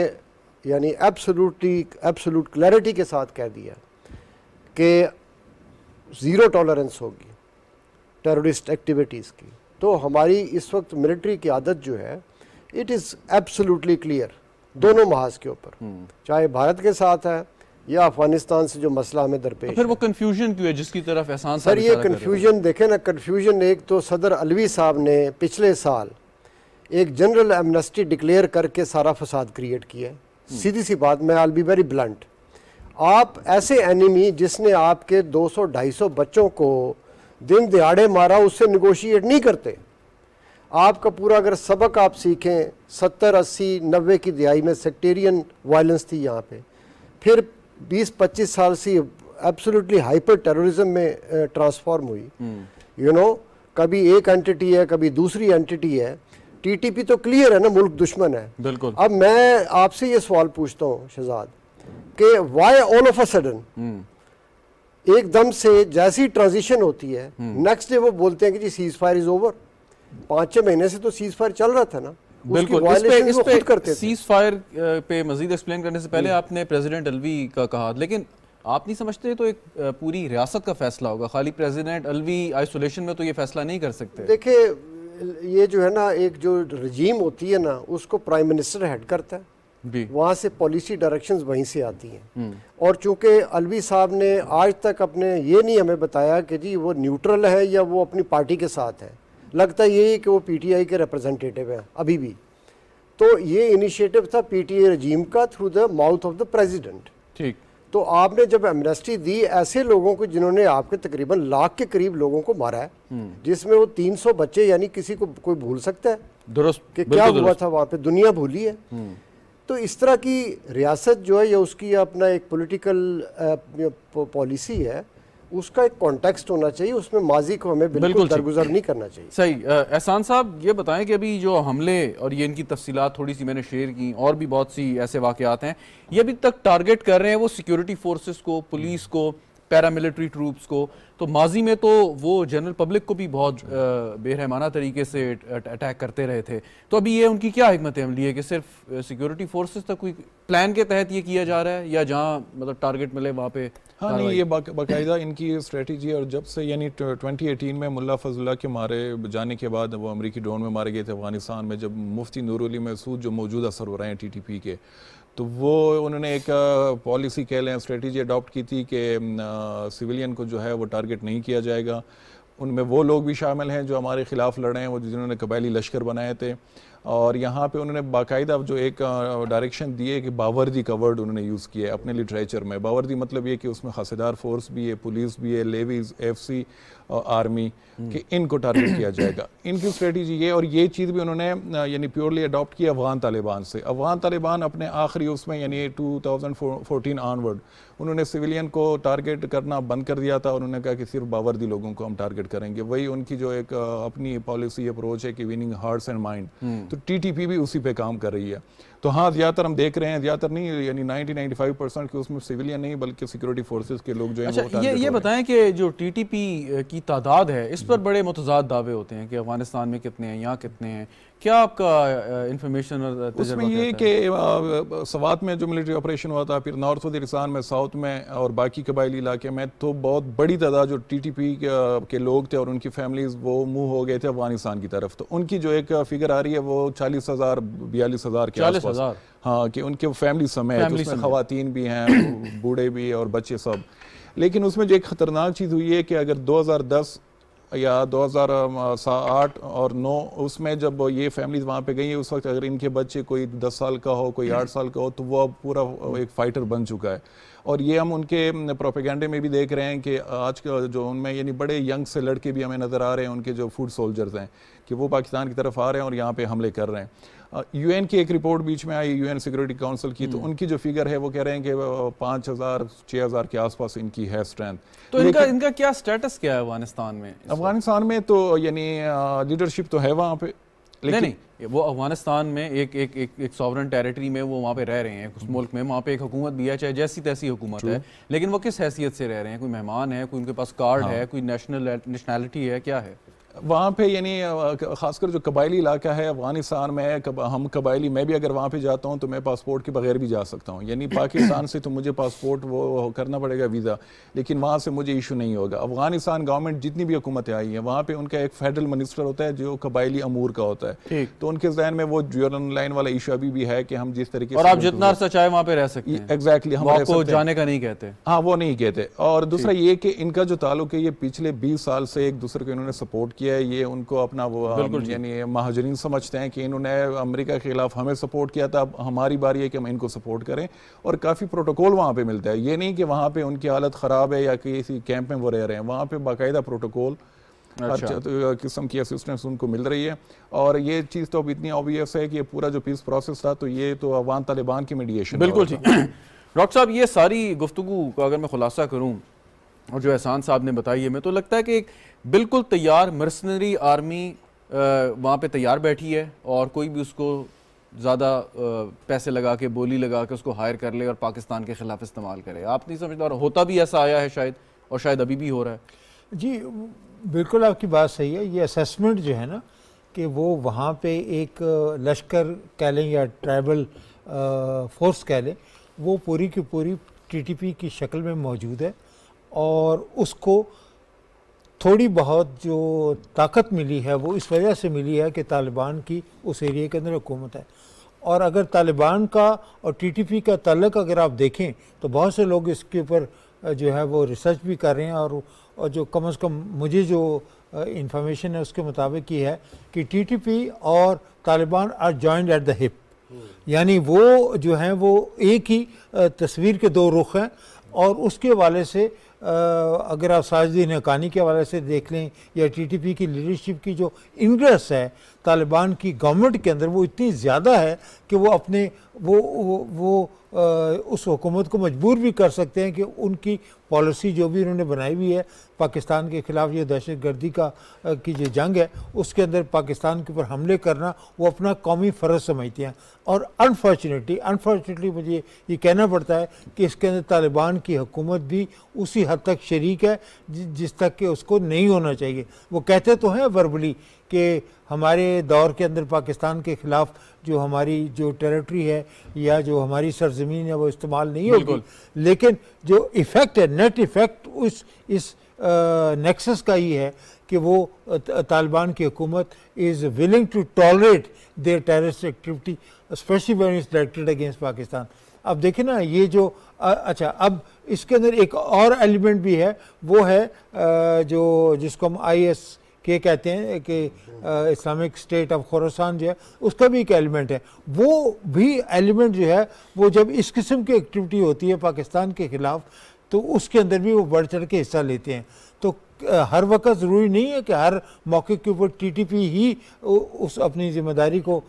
Speaker 3: यानी एब्सोल्यूट क्लैरिटी के साथ कह दिया कि ज़ीरो टॉलरेंस होगी टेररिस्ट एक्टिविटीज़ की। तो हमारी इस वक्त मिलिट्री की आदत जो है, इट इज़ एब्सोल्युटली क्लियर दोनों महाज के ऊपर, चाहे भारत के साथ है या अफगानिस्तान से जो मसला हमें दरपेश।
Speaker 1: तो फिर वो कंफ्यूजन क्यों है जिसकी तरफ एहसान
Speaker 3: सर? ये कंफ्यूजन देखें ना, कंफ्यूजन एक तो सदर अलवी साहब ने पिछले साल एक जनरल एमनेस्टी डिक्लेयर करके सारा फसाद क्रिएट किया है। सीधी सी बात, मैं आई बी वेरी ब्लंट, आप ऐसे एनिमी जिसने आपके 200-250 बच्चों को दिन दिहाड़े मारा, उससे निगोशिएट नहीं करते। आपका पूरा अगर सबक आप सीखें, 70, 80, 90 की दिहाई में सेक्टेरियन वायलेंस थी यहाँ पे, फिर 20-25 साल से एब्सोल्युटली हाइपर टेररिज्म में ट्रांसफॉर्म हुई। यू नो, कभी एक एंटिटी है, कभी दूसरी एंटिटी है। टीटीपी तो क्लियर है ना, मुल्क दुश्मन है। बिल्कुल। अब मैं आपसे ये सवाल पूछता हूँ शहजाद कि why all of a sudden एकदम से जैसी ट्रांजिशन होती है, नेक्स्ट डे वो बोलते हैं कि जी सीज फायर इज ओवर। 5-6 महीने से तो सीज फायर चल रहा था ना।
Speaker 1: बिल्कुल। इस पे सीज फायर पे मजीद एक्सप्लेन करने से पहले आपने प्रेसिडेंट अलवी का कहा, लेकिन आप नहीं समझते तो एक पूरी रियासत का फैसला होगा, खाली प्रेसिडेंट अलवी आइसोलेशन में तो ये फैसला नहीं कर सकते।
Speaker 3: देखिए, ये जो है ना, एक जो रजीम होती है ना, उसको प्राइम मिनिस्टर हेड करता है, वहाँ से पॉलिसी डायरेक्शंस वहीं से आती हैं। और चूंकि अलवी साहब ने आज तक अपने ये नहीं हमें बताया कि जी वो न्यूट्रल है या वो अपनी पार्टी के साथ है, लगता यही कि वो पीटीआई के रिप्रेजेंटेटिव हैं अभी भी। तो ये इनिशिएटिव था पीटीआई रजीम का through the mouth of the president. ठीक। तो आपने जब एमनेस्टी दी ऐसे लोगों को जिन्होंने आपके तकरीबन 1 लाख के करीब लोगों को मारा है, जिसमें वो 300 बच्चे, यानी किसी को कोई भूल सकता है दुरुस्त कि क्या हुआ था वहाँ पे? दुनिया भूली है। तो इस तरह की रियासत जो है या उसकी अपना एक पॉलिटिकल पॉलिसी है, उसका एक कॉन्टेक्स्ट होना चाहिए, उसमें माजी को हमें बिल्कुल दरगुजर नहीं करना चाहिए।
Speaker 1: सही। एहसान साहब, ये बताएं कि अभी जो हमले और ये इनकी तफसीलात थोड़ी सी मैंने शेयर की, और भी बहुत सी ऐसे वाक़यात हैं, ये अभी तक टारगेट कर रहे हैं वो सिक्योरिटी फोर्सेस को, पुलिस को, पैरामिलिट्री ट्रूप्स को। तो माजी में तो वो जनरल पब्लिक को भी बहुत बेरहमाना तरीके से अटैक करते रहे थे। तो अभी ये उनकी क्या हिकमत अमली है कि सिर्फ सिक्योरिटी फोर्सेस तक कोई प्लान के तहत ये किया जा रहा है, या जहाँ मतलब टारगेट मिले वहाँ पे?
Speaker 4: हाँ, नहीं, ये बाकायदा इनकी स्ट्रेटजी। और जब से यानी 2018 में मुल्ला फजलुल्लाह के मारे जाने के बाद, वो अमेरिकी ड्रोन में मारे गए थे अफगानिस्तान में, जब मुफ्ती नूरुल अली महसूद जो मौजूदा सरबराह हैं टीटीपी के, तो वो उन्होंने एक पॉलिसी कह लें, स्ट्रेटजी अडॉप्ट की थी कि सिविलियन को जो है वो टारगेट नहीं किया जाएगा। उनमें वो लोग भी शामिल हैं जो हमारे ख़िलाफ़ लड़े हैं, वो जिन्होंने कबायली लश्कर बनाए थे। और यहाँ पे उन्होंने बाकायदा जो एक डायरेक्शन दी है कि बावर्दी का वर्ड उन्होंने यूज़ किया है अपने लिटरेचर में। बावर्दी मतलब ये कि उसमें खासेदार फोर्स भी है, पुलिस भी है, लेवीज, एफसी, आर्मी कि इनको टारगेट किया जाएगा। इनकी स्ट्रेटजी ये, और ये चीज़ भी उन्होंने यानी प्योरली अडॉप्ट किया अफगान तालिबान से। अफगान तालिबान अपने आखिरी उसमें यानी 2014 ऑनवर्ड उन्होंने सिविलियन को टारगेट करना बंद कर दिया था। उन्होंने कहा कि सिर्फ बावर्दी लोगों को हम टारगेट करेंगे। वही उनकी जो एक अपनी पॉलिसी अप्रोच है कि विनिंग हार्ट्स एंड माइंड, तो टीटीपी भी उसी पे काम कर रही है। तो हाँ, ज़्यादातर हम देख रहे हैं, ज़्यादातर नहीं यानी 90-95% के उसमें सिविलियन नहीं बल्कि सिक्योरिटी फोर्सेस के लोग जो हैं।
Speaker 1: अच्छा, ये बताएं कि जो टीटीपी की तादाद है इस पर बड़े मुतज़ाद दावे होते हैं कि अफगानिस्तान में कितने हैं, यहाँ कितने हैं, क्या आपका इंफॉर्मेशन और
Speaker 4: उसमें ये कि सवात में जो मिलिट्री ऑपरेशन हुआ था, फिर नॉर्थ वज़ीरिस्तान में, साउथ में और बाकी कबायली इलाके में, तो बहुत बड़ी तादाद जो टीटीपी के लोग थे और उनकी फैमिलीज वो मूव हो गए थे अफगानिस्तान की तरफ। तो उनकी जो एक फिगर आ रही है वो 40,000-42,000 के आसपास। हाँ, कि उनके फैमिली समेत, उसमें खवातीन भी हैं, बूढ़े भी और बच्चे सब। लेकिन उसमें जो एक ख़तरनाक चीज़ हुई है कि अगर 2010 या 2008 और 9 उसमें जब ये फैमिलीज वहाँ पे गई है, उस वक्त अगर इनके बच्चे कोई 10 साल का हो, कोई 8 साल का हो, तो वो अब पूरा एक फाइटर बन चुका है। और ये हम उनके प्रोपेगेंडे में भी देख रहे हैं कि आज का जो उनमें यानी बड़े यंग से लड़के भी हमें नज़र आ रहे हैं, उनके जो फुट सोल्जर्स हैं, कि वो पाकिस्तान की तरफ आ रहे हैं और यहाँ पे हमले कर रहे हैं। यूएन की एक रिपोर्ट बीच में आई, यूएन सिक्योरिटी काउंसिल की, तो उनकी जो फिगर है वो कह रहे हैं कि 5,000-6,000 के आसपास इनकी है स्ट्रेंथ।
Speaker 1: तो इनका क्या स्टेटस क्या है अफगानिस्तान में?
Speaker 4: अफगानिस्तान में तो यानी लीडरशिप तो है वहाँ पे, लेकिन
Speaker 1: नहीं, वो अफगानिस्तान में एक सॉवरन टेरिटरी में वो वहाँ पे रह रहे हैं, उस मुल्क में, वहाँ पे एक हुकूमत भी है, चाहे जैसी तैसी हुकूमत है, लेकिन वो किस हैसियत से रह रहे हैं? कोई मेहमान है, कोई उनके पास कार्ड है, कोई नेशनैलिटी है, क्या है
Speaker 4: वहाँ पे? यानी खासकर जो कबायली इलाका है अफगानिस्तान में, हम कबायली, मैं भी अगर वहाँ पे जाता हूँ तो मैं पासपोर्ट के बगैर भी जा सकता हूँ। यानी पाकिस्तान से तो मुझे पासपोर्ट वो करना पड़ेगा, वीज़ा, लेकिन वहाँ से मुझे इशू नहीं होगा। अफगानिस्तान गवर्नमेंट जितनी भी हुकूमतें आई हैं, वहाँ पे उनका एक फेडरल मिनिस्टर होता है जो कबायली अमूर का होता है। तो उनके जहन में वो ड्यूरल लाइन वाला इशू अभी भी है कि हम जिस तरीके से,
Speaker 1: और आप जितना अर्सा चाहे वहाँ पे रह सकते हैं।
Speaker 4: एग्जैक्टली, हम
Speaker 1: आपको जाने का नहीं कहते।
Speaker 4: हाँ, वो नहीं कहते। और दूसरा ये कि इनका जो ताल्लुक है, ये पिछले 20 साल से एक दूसरे को इन्होंने सपोर्ट किया है। ये उनको अपना वो यानी महाजरीन समझते हैं कि इन्होंने अमेरिका के खिलाफ हमें सपोर्ट किया था, अब हमारी बारी है कि हम इनको सपोर्ट करें। और काफ़ी प्रोटोकॉल वहाँ पे मिलता है। ये नहीं कि वहाँ पे उनकी हालत ख़राब है या किसी कैंप में वो रह रहे हैं, वहाँ पे बाकायदा प्रोटोकॉल, हर किस्म की असिस्टेंस उनको मिल रही है। और ये चीज़ तो अब इतनी ऑब्वियस है कि ये पूरा जो पीस प्रोसेस था, तो ये तो अफगान तालिबान की मीडिएशन।
Speaker 1: बिल्कुल ठीक। डॉक्टर साहब, ये सारी गुफ्तगू का अगर मैं खुलासा करूँ और जो एहसान साहब ने बताई है, मैं तो लगता है कि एक बिल्कुल तैयार मर्सनरी आर्मी वहाँ पे तैयार बैठी है और कोई भी उसको ज़्यादा पैसे लगा के, बोली लगा के उसको हायर कर ले और पाकिस्तान के ख़िलाफ़ इस्तेमाल करे। आप नहीं समझते? और होता भी ऐसा आया है शायद, और शायद अभी भी हो रहा है।
Speaker 2: जी बिल्कुल, आपकी बात सही है। ये असेसमेंट जो है ना कि वो वहाँ पे एक लश्कर कह लें या ट्राइबल फोर्स कह लें, वो पूरी की पूरी टीटीपी की शक्ल में मौजूद है। और उसको थोड़ी बहुत जो ताकत मिली है वो इस वजह से मिली है कि तालिबान की उस एरिया के अंदर हुकूमत है। और अगर तालिबान का और टीटीपी का ताल्लुक अगर आप देखें तो बहुत से लोग इसके ऊपर जो है वो रिसर्च भी कर रहे हैं। और जो कम से कम मुझे जो इंफॉर्मेशन है उसके मुताबिक ये है कि टीटीपी और Taliban are joined at the hip, यानी वो जो हैं वो एक ही तस्वीर के दो रुख हैं। और उसके हवाले से अगर आप साजिद हक्कानी के हवाले से देख लें या टीटीपी की लीडरशिप की जो इंटरेस्ट है तालिबान की गवर्नमेंट के अंदर, वो इतनी ज़्यादा है कि वो अपने वो उस हुकूमत को मजबूर भी कर सकते हैं कि उनकी पॉलिसी जो भी उन्होंने बनाई हुई है पाकिस्तान के ख़िलाफ़, ये दहशतगर्दी की जो जंग है उसके अंदर पाकिस्तान के ऊपर हमले करना, वो अपना कौमी फ़र्ज़ समझते हैं। और अनफॉर्चुनेटली मुझे ये कहना पड़ता है कि इसके अंदर तालिबान की हुकूमत भी उसी हद तक शरीक है जिस तक कि उसको नहीं होना चाहिए। वो कहते तो हैं वर्बली कि हमारे दौर के अंदर पाकिस्तान के ख़िलाफ़ जो हमारी जो टेरिटरी है या जो हमारी सरजमीन है वो इस्तेमाल नहीं होगी, लेकिन जो इफ़ेक्ट है, नेट इफ़ेक्ट इस नेक्सस का ही है कि वो तालिबान की हुकूमत is willing to tolerate their terrorist activity specially when it's directed against Pakistan. अब देखिए ना, ये जो अच्छा, अब इसके अंदर एक और एलिमेंट भी है, वो है जो जिसको हम कि कहते हैं कि इस्लामिक स्टेट ऑफ खुरासान जो है उसका भी एक एलिमेंट है। वो भी एलिमेंट जो है वो जब इस किस्म की एक्टिविटी होती है पाकिस्तान के ख़िलाफ़ तो उसके अंदर भी वो बढ़ चढ़ के हिस्सा लेते हैं। तो हर वक्त ज़रूरी नहीं है कि हर मौके के ऊपर टीटीपी ही उस अपनी ज़िम्मेदारी को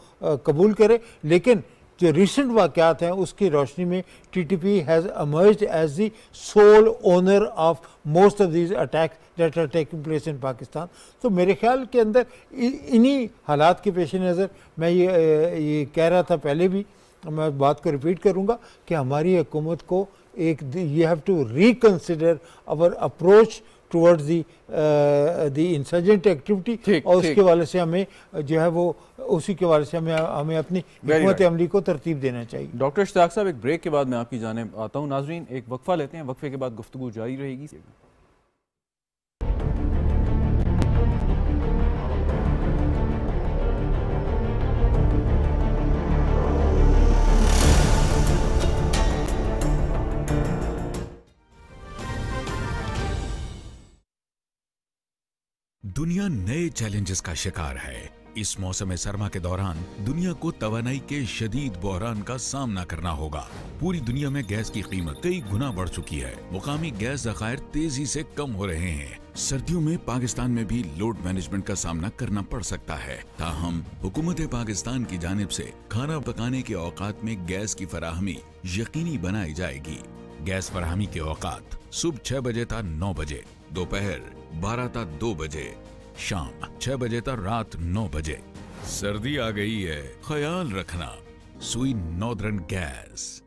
Speaker 2: कबूल करे, लेकिन जो रिसेंट वाक़यात हैं उसकी रोशनी में TTP has emerged as the sole owner of most of these attacks that are taking place in Pakistan. तो मेरे ख्याल के अंदर इन्हीं हालात के पेश नज़र मैं ये कह रहा था पहले भी, मैं बात को रिपीट करूँगा कि हमारी हुकूमत को एक you have to reconsider our approach towards the insurgent activity और उसके वाले से हमें जो है वो उसी के वाले से हमें अपनी हिकमत अमली को तरतीब देना चाहिए।
Speaker 1: डॉक्टर इश्तियाक साहब, एक ब्रेक के बाद मैं आपकी जानिब आता हूँ। नाजरीन, एक वक्फा लेते हैं, वक्फे के बाद गुफ्तगू जारी रहेगी।
Speaker 5: दुनिया नए चैलेंजेस का शिकार है। इस मौसम सरमा के दौरान दुनिया को तवानाई के शदीद बहरान का सामना करना होगा। पूरी दुनिया में गैस की कीमत कई गुना बढ़ चुकी है। मुकामी गैस ज़खायर तेजी से कम हो रहे हैं। सर्दियों में पाकिस्तान में भी लोड मैनेजमेंट का सामना करना पड़ सकता है। ताहम हुकूमत पाकिस्तान की जानिब से खाना पकाने के औकात में गैस की फराहमी यकीनी बनाई जाएगी। गैस फराहमी के औकात सुबह 6 बजे था 9 बजे, दोपहर 12 था 2 बजे, शाम 6 बजे था रात 9 बजे। सर्दी आ गई है, ख्याल रखना। सुई नॉर्दर्न गैस।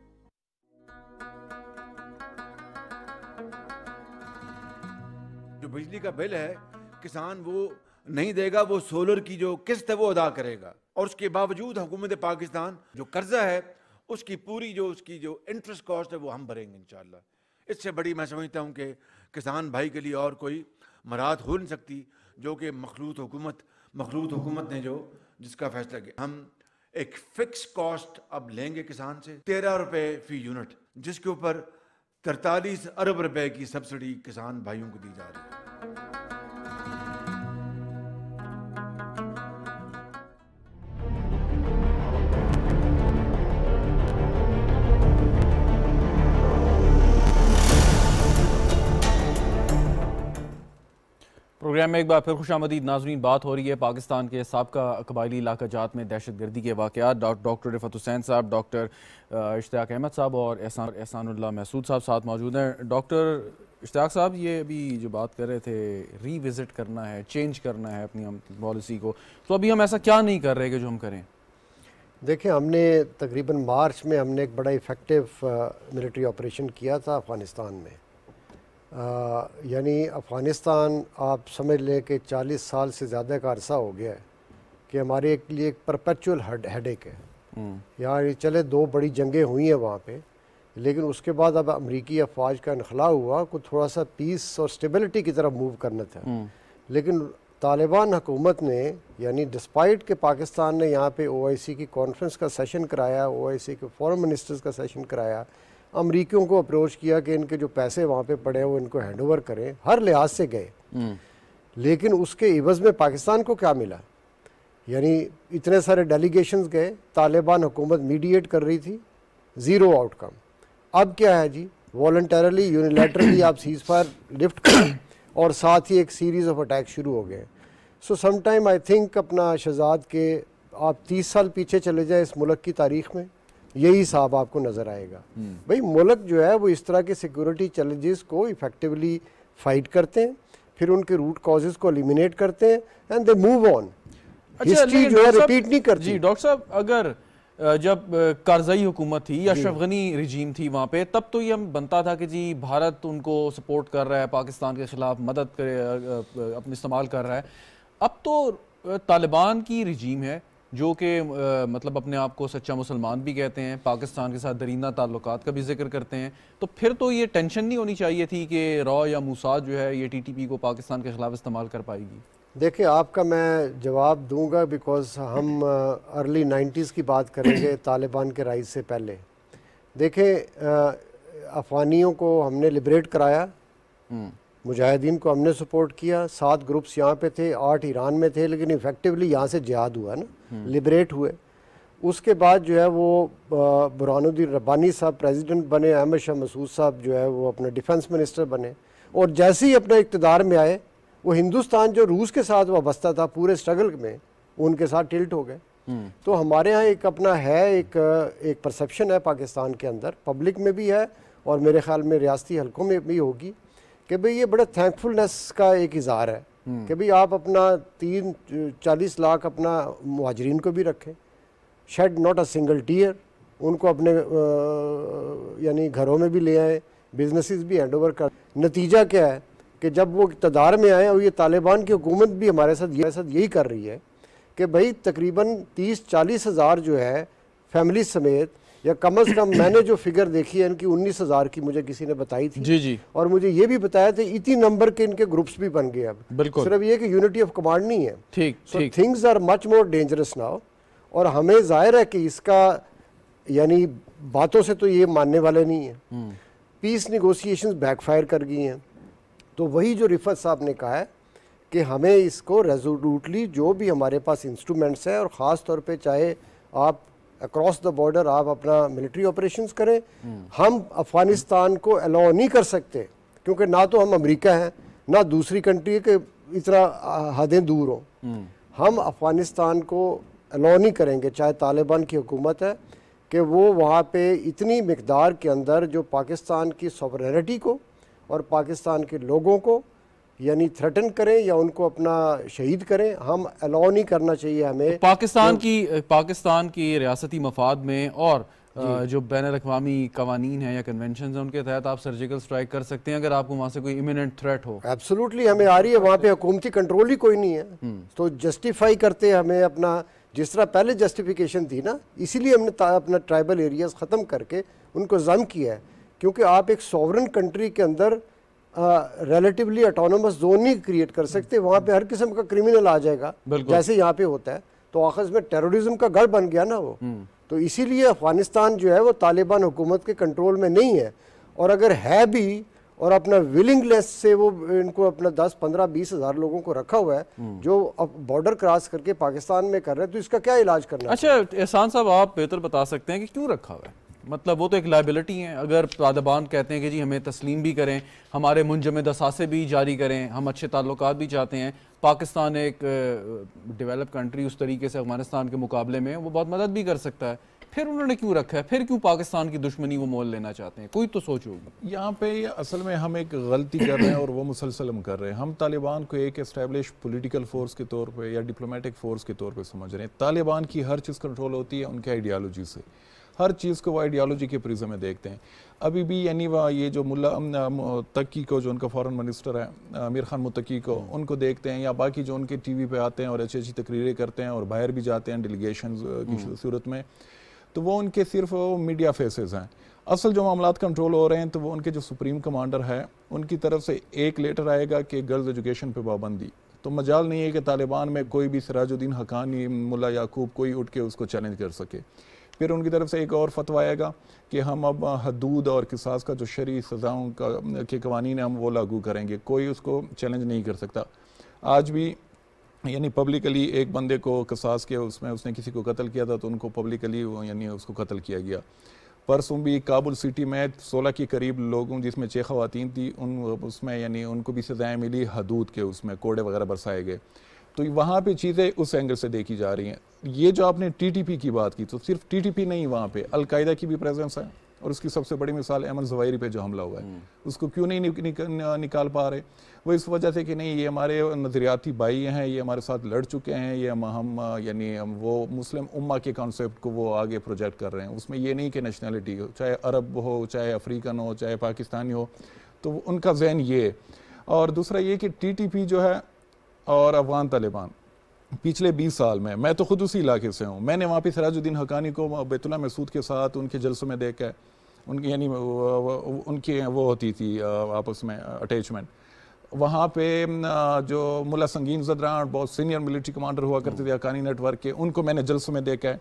Speaker 6: जो बिजली का बिल है किसान वो नहीं देगा, वो सोलर की जो किस्त है वो अदा करेगा, और उसके बावजूद हुकूमत पाकिस्तान जो कर्जा है उसकी पूरी उसकी जो इंटरेस्ट कॉस्ट है वो हम भरेंगे इंशाल्लाह। इससे बड़ी मैं समझता हूँ कि किसान भाई के लिए और कोई मराहत हो नहीं सकती जो कि मखलूत हुकूमत ने जिसका फैसला किया। हम एक फिक्स कॉस्ट अब लेंगे किसान से 13 रुपए फी यूनिट, जिसके ऊपर 43 अरब रुपए की सब्सिडी किसान भाइयों को दी जा रही है।
Speaker 1: प्रोग्राम में एक बार फिर खुशामदीद नाजरीन। बात हो रही है पाकिस्तान के साबका कबायली इलाका जात में दहशत गर्दी के वाक़यात। डॉक्टर रिफत हुसैन साहब, डॉक्टर इश्तियाक अहमद साहब और एहसानुल्लाह महसूद साहब साथ मौजूद हैं। डॉक्टर इश्तियाक साहब, ये अभी जो बात कर रहे थे रीविज़िट करना है, चेंज करना है अपनी हम पॉलिसी को, तो अभी हम ऐसा क्या नहीं कर रहे कि जो हम करें?
Speaker 3: देखिए, हमने तकरीबन मार्च में हमने एक बड़ा इफ़ेक्टिव मिलिट्री ऑपरेशन किया था अफ़गानिस्तान में। यानी अफ़गानिस्तान आप समझ लें कि 40 साल से ज़्यादा का अरसा हो गया है कि हमारे लिए एक परपेचुअल हेडेक है। यहाँ चले 2 बड़ी जंगें हुई हैं वहाँ पे, लेकिन उसके बाद अब अमरीकी अफवाज का इनखला हुआ, को थोड़ा सा पीस और स्टेबिलिटी की तरफ मूव करना था। लेकिन तालिबान हुकूमत ने, यानी डिस्पाइट के पाकिस्तान ने यहाँ पे OIC की कॉन्फ्रेंस का सेशन कराया, OIC के फॉरेन मिनिस्टर्स का सेशन कराया, अमरीकियों को अप्रोच किया कि इनके जो पैसे वहाँ पे पड़े हैं वो इनको हैंड ओवर करें, हर लिहाज से गए। लेकिन उसके इवज़ में पाकिस्तान को क्या मिला? यानी इतने सारे डेलीगेशंस गए, तालिबान हुकूमत मीडिएट कर रही थी, ज़ीरो आउटकम। अब क्या है जी, वॉलंटरली यूनिलैटरली आप सीज़ फायर लिफ्ट करें और साथ ही एक सीरीज़ ऑफ अटैक शुरू हो गए। सो समटाइम आई थिंक अपना शहजाद के आप 30 साल पीछे चले जाए इस मुल्क की तारीख़ में, यही हिसाब आपको नज़र आएगा। भाई मुल्क जो है वो इस तरह के सिक्योरिटी चैलेंजेस को इफेक्टिवली फाइट करते हैं, फिर उनके रूट कॉजेज़ को एलिमिनेट करते हैं and they move on. History जो है रिपीट नहीं करती।
Speaker 1: जी डॉक्टर साहब, अगर जब कारज़ई हुकूमत थी या अशरफ गनी रिजीम थी वहाँ पे, तब तो ये बनता था कि जी भारत उनको सपोर्ट कर रहा है, पाकिस्तान के ख़िलाफ़ मदद करे अपने इस्तेमाल कर रहा है। अब तो तालिबान की रिजीम है जो कि मतलब अपने आप को सच्चा मुसलमान भी कहते हैं, पाकिस्तान के साथ दरीना ताल्लुकात का भी जिक्र करते हैं, तो फिर तो ये टेंशन नहीं होनी चाहिए थी कि रॉ या मूसाद जो है ये TTP को पाकिस्तान के ख़िलाफ़ इस्तेमाल कर पाएगी। देखिए,
Speaker 3: आपका मैं जवाब दूंगा बिकॉज हम अर्ली 90s की बात करेंगे तालिबान के राइज से पहले। देखें, अफ़गानियों को हमने लिबरेट कराया, मुजाहिदीन को हमने सपोर्ट किया, 7 ग्रुप्स यहाँ पे थे, 8 ईरान में थे, लेकिन इफेक्टिवली यहाँ से जिहाद हुआ ना, लिबरेट हुए। उसके बाद जो है वो बुरहानुद्दीन रब्बानी साहब प्रेसिडेंट बने, अहमद शाह मसूद साहब जो है वो अपने डिफेंस मिनिस्टर बने, और जैसे ही अपने इक़्तिदार में आए वो हिंदुस्तान जो रूस के साथ वाबस्ता था पूरे स्ट्रगल में, उनके साथ टिल्ट हो गए। तो हमारे यहाँ एक अपना है एक परसेप्शन है पाकिस्तान के अंदर, पब्लिक में भी है और मेरे ख्याल में रियासती हलकों में भी होगी, कि भाई ये बड़ा थैंकफुलनेस का एक इज़हार है कि भाई आप अपना 40 लाख अपना मुहाजिरीन को भी रखें, shed not a single tear, उनको अपने यानी घरों में भी ले आए, बिजनेसेस भी हैंड ओवर कर। नतीजा क्या है कि जब वो इक़्तिदार में आए, और ये तालिबान की हुकूमत भी हमारे साथ यही कर रही है कि भाई तकरीबन 30-40 हज़ार जो है फैमिली समेत, या कम अज़ कम मैंने जो फिगर देखी है इनकी 19,000 की मुझे किसी ने बताई थी
Speaker 1: जी,
Speaker 3: और मुझे ये भी बताया था इतनी नंबर के इनके ग्रुप्स भी बन गए अब,
Speaker 1: बिल्कुल
Speaker 3: सिर्फ ये कि यूनिटी ऑफ कमांड नहीं है।
Speaker 1: ठीक,
Speaker 3: things are much more dangerous now, और हमें जाहिर है कि इसका यानी बातों से तो ये मानने वाले नहीं है, पीस निगोशिएशंस बैकफायर कर गई हैं। तो वही जो रिफत साहब ने कहा है कि हमें इसको रेजोल्यूटली जो भी हमारे पास इंस्ट्रूमेंट्स है, और ख़ास तौर पे चाहे आप अक्रॉस द बॉर्डर आप अपना मिलिट्री ऑपरेशंस करें, हम अफ़गानिस्तान को अलाउ नहीं कर सकते, क्योंकि ना तो हम अमेरिका हैं ना दूसरी कंट्री के इतना हदें दूर हो, हम अफ़गानिस्तान को अलाउ नहीं करेंगे, चाहे तालिबान की हुकूमत है, कि वो वहाँ पे इतनी मिकदार के अंदर जो पाकिस्तान की सॉवरेनिटी को और पाकिस्तान के लोगों को यानी थ्रेटन करें या उनको अपना शहीद करें, हम अलाउ नहीं करना चाहिए हमें।
Speaker 1: पाकिस्तान की रियासती मफाद में और जो बैनुल-अक़वामी कवानीन है या कन्वेंशन है उनके तहत आप सर्जिकल स्ट्राइक कर सकते हैं अगर आपको वहाँ से कोई इमिनेंट थ्रेट हो।
Speaker 3: एब्सोल्युटली हमें आ रही है, वहाँ पे हुकूमती कंट्रोल ही कोई नहीं है, तो जस्टिफाई करते हमें अपना, जिस तरह पहले जस्टिफिकेशन थी ना, इसीलिए हमने अपना ट्राइबल एरियाज ख़त्म करके उनको जम किया है, क्योंकि आप एक सॉवरन कंट्री के अंदर रिलेटिवली ऑटोनोमस जोन नहीं क्रिएट कर सकते, वहाँ पे हर किस्म का क्रिमिनल आ जाएगा जैसे यहाँ पे होता है, तो आखिर में टेररिज्म का गढ़ बन गया ना वो। तो इसीलिए अफगानिस्तान जो है वो तालिबान हुकूमत के कंट्रोल में नहीं है, और अगर है भी और अपना विलिंगनेस से वो इनको अपना 10, 15, 20 हज़ार लोगों को रखा हुआ है जो अब बॉर्डर क्रॉस करके पाकिस्तान में कर रहे हैं, तो इसका क्या इलाज करना?
Speaker 1: अच्छा एहसान साहब, आप बेहतर बता सकते हैं कि क्यों रखा हुआ है? मतलब वो तो एक लाइबिलिटी है, अगर तालिबान कहते हैं कि जी हमें तस्लीम भी करें, हमारे मुंजमद असासे भी जारी करें, हम अच्छे ताल्लुकात भी चाहते हैं, पाकिस्तान एक डेवलप कंट्री उस तरीके से अफगानिस्तान के मुकाबले में वो बहुत मदद भी कर सकता है, फिर उन्होंने क्यों रखा है? फिर क्यों पाकिस्तान की दुश्मनी वो मोल लेना चाहते हैं? कोई तो सोच होगी।
Speaker 4: यहाँ पे असल में हम एक गलती कर रहे हैं और वो मुसलसल हम कर रहे हैं। हम तालिबान को एक एस्टैब्लिश पॉलिटिकल फोर्स के तौर पे या डिप्लोमेटिक फोर्स के तौर पे समझ रहे हैं। तालिबान की हर चीज़ कंट्रोल होती है उनके आइडियालॉजी से, हर चीज़ को वो आइडियालॉजी के प्रिज्म में देखते हैं। अभी भी यानी वह ये जो मुल्ला मुत्तकी को, जो उनका फॉरेन मिनिस्टर है आमिर खान मुत्तकी को, उनको देखते हैं, या बाकी जो उनके टीवी पे आते हैं और अच्छी अच्छी तकरीरें करते हैं और बाहर भी जाते हैं डेलीगेशन की सूरत में, तो वो उनके सिर्फ मीडिया फेसेस हैं। असल जो मामलात कंट्रोल हो रहे हैं तो वो उनके जो सुप्रीम कमांडर है उनकी तरफ से एक लेटर आएगा कि गर्ल्स एजुकेशन पे पाबंदी, तो मजाल नहीं है कि तालिबान में कोई भी सिराजुद्दीन हक्कानी, मुल्ला याकूब कोई उठ के उसको चैलेंज कर सके। फिर उनकी तरफ से एक और फतवा आएगा कि हम अब हदूद और किसास का जो शरई सज़ाओं के कवानीन है हम वो लागू करेंगे, कोई उसको चैलेंज नहीं कर सकता। आज भी यानी पब्लिकली एक बंदे को कसास के उसमें उसने किसी को कत्ल किया था तो उनको पब्लिकली यानी उसको कत्ल किया गया। परसों भी काबुल सिटी में 16 के करीब लोगों जिसमें 6 ख़वातीन थी उसमें यानी उनको भी सज़ाएँ मिली हदूद के, उसमें कोड़े वगैरह बरसाए गए। तो वहाँ पे चीज़ें उस एंगल से देखी जा रही हैं। ये जो आपने टीटीपी की बात की, तो सिर्फ टीटीपी नहीं, वहाँ पे अलकायदा की भी प्रेजेंस है, और उसकी सबसे बड़ी मिसाल अहमद ज़वाहिरी पे जो हमला हुआ है उसको क्यों नहीं निकाल पा रहे? वो इस वजह से कि नहीं ये हमारे नज़रियाती भाई हैं, ये हमारे साथ लड़ चुके हैं, ये हम यानी वो मुस्लिम उम्मा के कॉन्सेप्ट को वो आगे प्रोजेक्ट कर रहे हैं। उसमें ये नहीं कि नेशनलिटी हो, चाहे अरब हो, चाहे अफ्रीकन हो, चाहे पाकिस्तानी हो, तो उनका जहन ये। और दूसरा ये कि टीटीपी जो है और अफगान तालिबान पिछले 20 साल में, मैं तो खुद उसी इलाके से हूँ, मैंने वहाँ पे सिराजुद्दीन हक्कानी को बैतुल्लाह मसूद के साथ उनके जलसों में देखा है, उनकी यानी उनकी वो होती थी आपस में अटैचमेंट। वहाँ पे जो मुल्ला संगीन ज़दरान बहुत सीनियर मिलिट्री कमांडर हुआ करते थे हक्कानी नेटवर्क के, उनको मैंने जलसों में देखा है।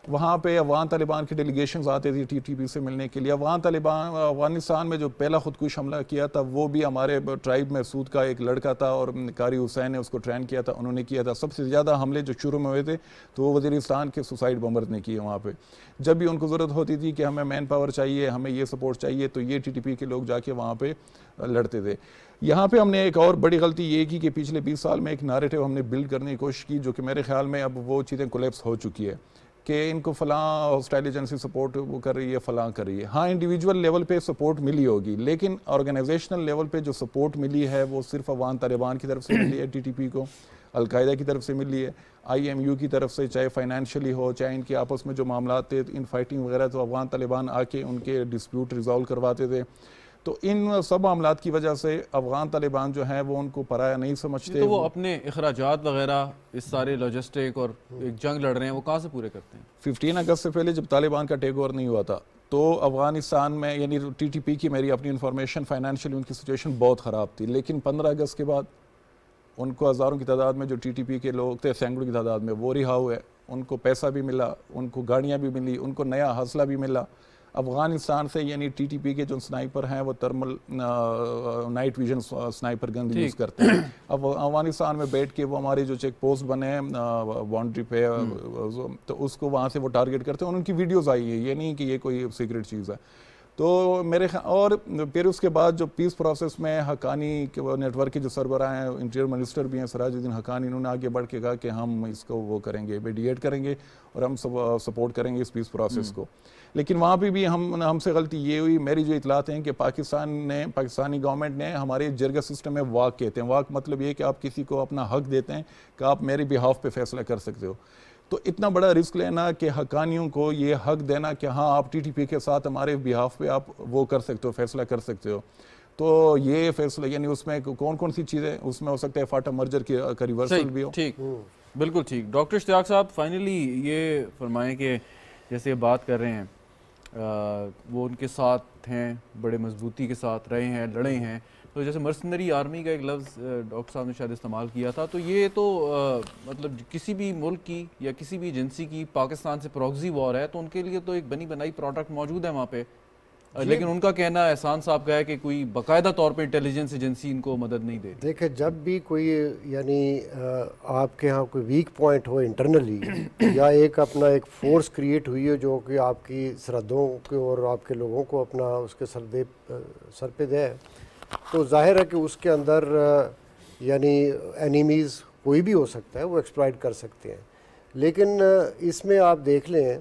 Speaker 4: वहाँ पे अफगान तालिबान की डेलीगेशंस आते थे टीटीपी से मिलने के लिए। अफगान तालिबान अफगानिस्तान में जो पहला खुदकुश हमला किया था वो भी हमारे ट्राइब में सूद का एक लड़का था और कारी हुसैन ने उसको ट्रेन किया था, उन्होंने किया था। सबसे ज़्यादा हमले जो शुरू में हुए थे तो वो वज़ीरिस्तान के सुसाइड बम्बर्स ने किए वहाँ पे। जब भी उनको ज़रूरत होती थी कि हमें मैन पावर चाहिए, हमें ये सपोर्ट चाहिए, तो ये टीटीपी के लोग जाके वहाँ पे लड़ते थे। यहाँ पे हमने एक और बड़ी गलती ये की कि पिछले 20 साल में एक नैरेटिव हमने बिल्ड करने की कोशिश की, जो कि मेरे ख्याल में अब वो चीज़ें कोलैप्स हो चुकी है कि इनको फ़लाँ हॉस्टाइल एजेंसी सपोर्ट वो कर रही है, फ़लाँ कर रही है। हाँ, इंडिविजुअल लेवल पे सपोर्ट मिली होगी, लेकिन ऑर्गेनाइजेशनल लेवल पे जो सपोर्ट मिली है वो सिर्फ अफगान तालिबान की तरफ से मिली है, टीटीपी को, अलकायदा की तरफ से मिली है, IMU की तरफ से, चाहे फाइनेंशियली हो, चाहे इनके आपस में जो मामला थे इन फाइटिंग वगैरह, तो अफगान तालिबान आके उनके डिस्प्यूट रिजॉल्व करवाते थे। तो इन सब मामलात की वजह से अफगान तालिबान जो हैं वो उनको पराया नहीं समझते।
Speaker 1: तो वो अपने अखराजात वगैरह इस सारे लॉजिस्टिक और एक जंग लड़ रहे हैं, वो कहाँ से पूरे करते हैं?
Speaker 4: 15 अगस्त से पहले जब तालिबान का टेक ओवर नहीं हुआ था तो अफगानिस्तान में यानी टीटीपी की, मेरी अपनी इन्फॉर्मेशन, फाइनेंशियली उनकी सिचुएशन बहुत ख़राब थी। लेकिन 15 अगस्त के बाद उनको हज़ारों की तादाद में जो टीटीपी के लोग थे, सैकड़ों की तादाद में, वो रिहा हुए, उनको पैसा भी मिला, उनको गाड़ियाँ भी मिली, उनको नया हौसला भी मिला। अफगानिस्तान से यानी टीटीपी के जो स्नाइपर हैं वो thermal night vision sniper gun use करते हैं। अब अफगानिस्तान में बैठ के वो हमारे जो चेक पोस्ट बने हैं बाउंड्री पे, तो उसको वहाँ से वो टारगेट करते हैं और उनकी वीडियोज़ आई है, ये नहीं कि ये कोई सीक्रेट चीज़ है। तो मेरे और फिर उसके बाद जो पीस प्रोसेस में हकानी के नेटवर्क के जो सरबराह हैं, इंटीरियर मिनिस्टर भी हैं सराजुद्दीन हकानी, इन्होंने आगे बढ़ के कहा कि हम इसको वो करेंगे, मीडिएट करेंगे और हम सपोर्ट करेंगे इस पीस प्रोसेस को। लेकिन वहाँ पे भी हमसे गलती ये हुई, मेरी जो इतलात हैं कि पाकिस्तानी गवर्नमेंट ने हमारे जरगा सिस्टम में वाक कहते हैं। वाक मतलब ये कि आप किसी को अपना हक देते हैं कि आप मेरे बिहाफ पे फैसला कर सकते हो। तो इतना बड़ा रिस्क लेना कि हकानियों को ये हक देना कि हाँ आप टीटीपी के साथ हमारे बिहाफ पे आप वो कर सकते हो, फैसला कर सकते हो, तो ये फैसला यानी उसमें कौन कौन सी चीज़ें उसमें हो सकता है, फाटा मर्जर का रिवर्सल भी हो।
Speaker 1: ठीक, बिल्कुल ठीक। डॉक्टर इश्तियाक साहब, फाइनली ये फरमाएं कि जैसे बात कर रहे हैं वो उनके साथ हैं, बड़े मजबूती के साथ रहे हैं, लड़े हैं, तो जैसे मर्सनरी आर्मी का एक लफ्ज़ डॉक्टर साहब ने शायद इस्तेमाल किया था, तो ये तो मतलब किसी भी मुल्क की या किसी भी एजेंसी की पाकिस्तान से प्रॉक्सी वॉर है तो उनके लिए तो एक बनी बनाई प्रोडक्ट मौजूद है वहाँ पे। लेकिन उनका कहना एहसान साहब का है कि कोई बाकायदा तौर पे इंटेलिजेंस एजेंसी इनको मदद नहीं दे।
Speaker 3: देखिए, जब भी कोई यानी आपके यहाँ कोई वीक पॉइंट हो इंटरनली या एक अपना एक फोर्स क्रिएट हुई हो जो कि आपकी सरहदों के और आपके लोगों को अपना उसके सर पे दे, तो जाहिर है कि उसके अंदर यानी एनिमीज़ कोई भी हो सकता है, वो एक्सप्लॉइट कर सकते हैं। लेकिन इसमें आप देख लें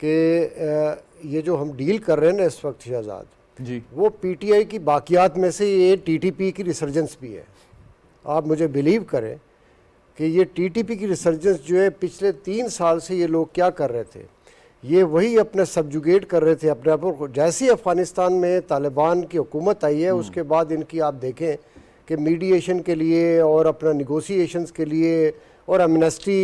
Speaker 3: कि ये जो हम डील कर रहे हैं ना इस वक्त शहजाद
Speaker 1: जी,
Speaker 3: वो पीटीआई की बाकियात में से ये टीटीपी की रिसर्जेंस भी है। आप मुझे बिलीव करें कि ये टीटीपी की रिसर्जेंस जो है पिछले 3 साल से ये लोग क्या कर रहे थे, ये वही अपने सब्जुगेट कर रहे थे अपने आप को। जैसे ही अफ़गानिस्तान में तालिबान की हुकूमत आई है उसके बाद इनकी आप देखें कि मीडिएशन के लिए और अपना निगोसिएशंस के लिए और एमनेस्टी,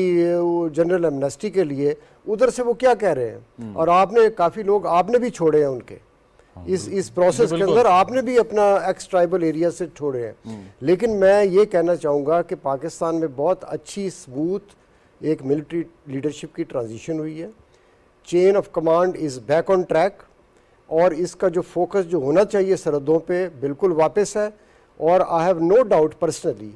Speaker 3: जनरल एमनेस्टी के लिए उधर से वो क्या कह रहे हैं। और आपने काफ़ी लोग आपने भी छोड़े हैं उनके इस प्रोसेस के अंदर, आपने भी अपना एक्स ट्राइबल एरिया से छोड़े हैं। लेकिन मैं ये कहना चाहूँगा कि पाकिस्तान में बहुत अच्छी स्मूथ एक मिलिट्री लीडरशिप की ट्रांजिशन हुई है। Chain of command is back on track और इसका जो फोकस जो होना चाहिए सरहदों पे बिल्कुल वापस है। और I have no doubt personally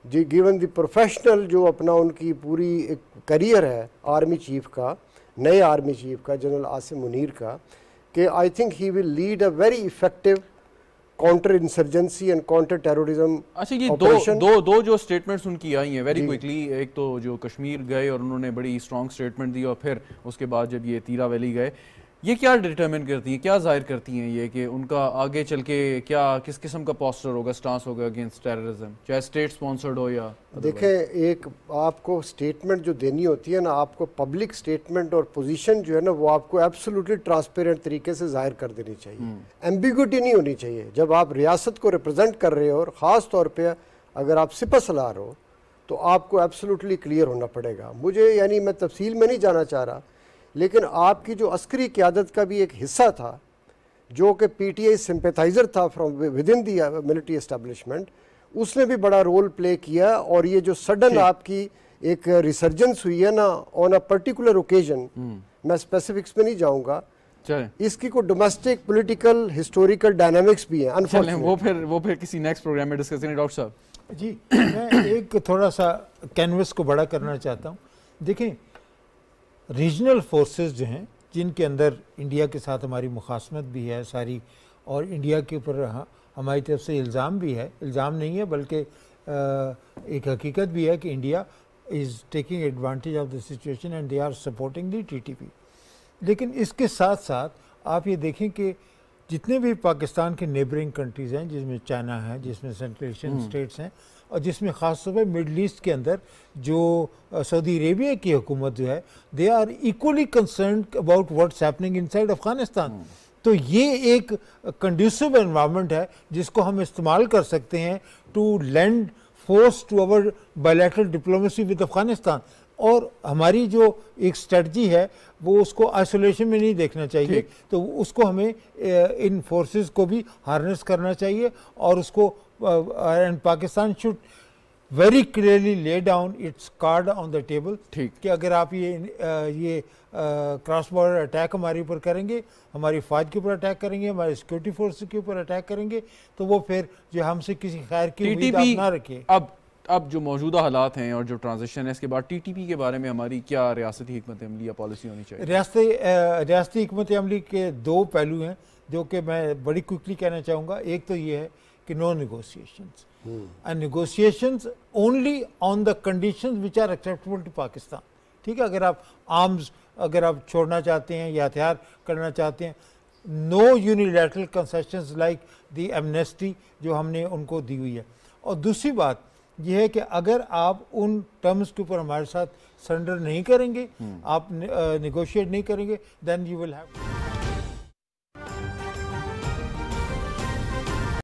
Speaker 3: ji, given the professional जो अपना उनकी पूरी एक करियर है आर्मी चीफ का, नए आर्मी चीफ का, जनरल आसिम मुनीर का, कि I think he will lead a very effective counter insurgency and counter terrorism.
Speaker 1: अच्छा, ये दो जो स्टेटमेंट्स उनकी आई हैं वेरी क्विकली, एक तो जो कश्मीर गए और उन्होंने बड़ी स्ट्रॉन्ग स्टेटमेंट दी और फिर उसके बाद जब ये तीरा वैली गए, ये क्या डिटरमिन करती हैं, क्या जाहिर करती हैं ये कि उनका आगे चल के क्या किस किस्म का पोस्टर होगा, स्टांस होगा अगेंस्ट टेररिज्म, चाहे स्टेट स्पॉन्सर्ड हो या।
Speaker 3: देखें, एक आपको स्टेटमेंट जो देनी होती है ना, आपको पब्लिक स्टेटमेंट और पोजीशन जो है ना वो आपको एब्सोल्युटली ट्रांसपेरेंट तरीके से जाहिर कर देनी चाहिए। एम्बिग्यूटी नहीं होनी चाहिए जब आप रियासत को रिप्रेजेंट कर रहे हो, और ख़ास तौर पर अगर आप सिपह सलार हो तो आपको एब्सोल्युटली क्लियर होना पड़ेगा। मुझे यानी मैं तफसील में नहीं जाना चाह रहा, लेकिन आपकी जो अस्करी क़यादत का भी एक हिस्सा था जो कि पीटीआई सिंपैथाइज़र था from with in the military establishment, उसने भी बड़ा रोल प्ले किया। और ये जो सडन आपकी एक रिसर्जेंस हुई है ना ऑन अ पर्टिकुलर ओकेजन, मैं स्पेसिफिक्स में नहीं जाऊंगा, इसकी को डोमेस्टिक पॉलिटिकल हिस्टोरिकल डायनामिक्स भी है अनफॉर्चुनेटली।
Speaker 1: वो फिर किसी नेक्स्ट प्रोग्राम में डिस्कस करेंगे। डॉक्टर साहब
Speaker 2: जी, मैं एक थोड़ा सा कैनवस को बड़ा करना चाहता हूँ। देखें, रीजनल फोर्सेस जो हैं जिनके अंदर इंडिया के साथ हमारी मुखासमत भी है सारी, और इंडिया के ऊपर हमारी तरफ से इल्ज़ाम भी है, इल्ज़ाम नहीं है बल्कि एक हकीकत भी है कि India is taking advantage of the situation and they are supporting the TTP. लेकिन इसके साथ साथ आप ये देखें कि जितने भी पाकिस्तान के नेबरिंग कंट्रीज़ हैं, जिसमें चाइना है, जिसमें सेंट्रल एशियन स्टेट्स हैं, और जिसमें ख़ास तौर पर मिडल ईस्ट के अंदर जो सऊदी अरेबिया की हुकूमत जो है, they are equally concerned about what's happening inside Afghanistan. तो ये एक कंड्यूसिव एनवायरनमेंट है जिसको हम इस्तेमाल कर सकते हैं to lend force to our bilateral diplomacy with Afghanistan. और हमारी जो एक स्ट्रेटजी है वो उसको आइसोलेशन में नहीं देखना चाहिए, तो उसको हमें इन फोर्सेस को भी हार्नेस करना चाहिए, और उसको and Pakistan should very clearly lay down its card on the table कि अगर आप ये क्रॉस बॉर्डर अटैक हमारे ऊपर करेंगे, हमारी फौज के ऊपर अटैक करेंगे, हमारी सिक्योरिटी फोर्स के ऊपर अटैक करेंगे, तो वो फिर जो हमसे किसी खैर की उम्मीद आप ना रखिए।
Speaker 1: अब जो मौजूदा हालात हैं और जो ट्रांजिशन है, इसके बाद टीटीपी के बारे में हमारी क्या रियासती हिकमत अमली या पॉलिसी होनी चाहिए?
Speaker 2: रियासती हिकमत अमली के दो पहलू हैं जो कि मैं बड़ी क्विकली कहना चाहूँगा। एक तो ये है कि no negotiations and negotiations only on the conditions which are acceptable to Pakistan. ठीक है, अगर आप आर्म्स अगर आप छोड़ना चाहते हैं या हथियार करना चाहते हैं, no unilateral concessions like the amnesty जो हमने उनको दी हुई है। और दूसरी बात यह है कि अगर आप उन टर्म्स के ऊपर हमारे साथ सरेंडर नहीं करेंगे, आप नेगोशिएट नहीं करेंगे, देन यू विल हैव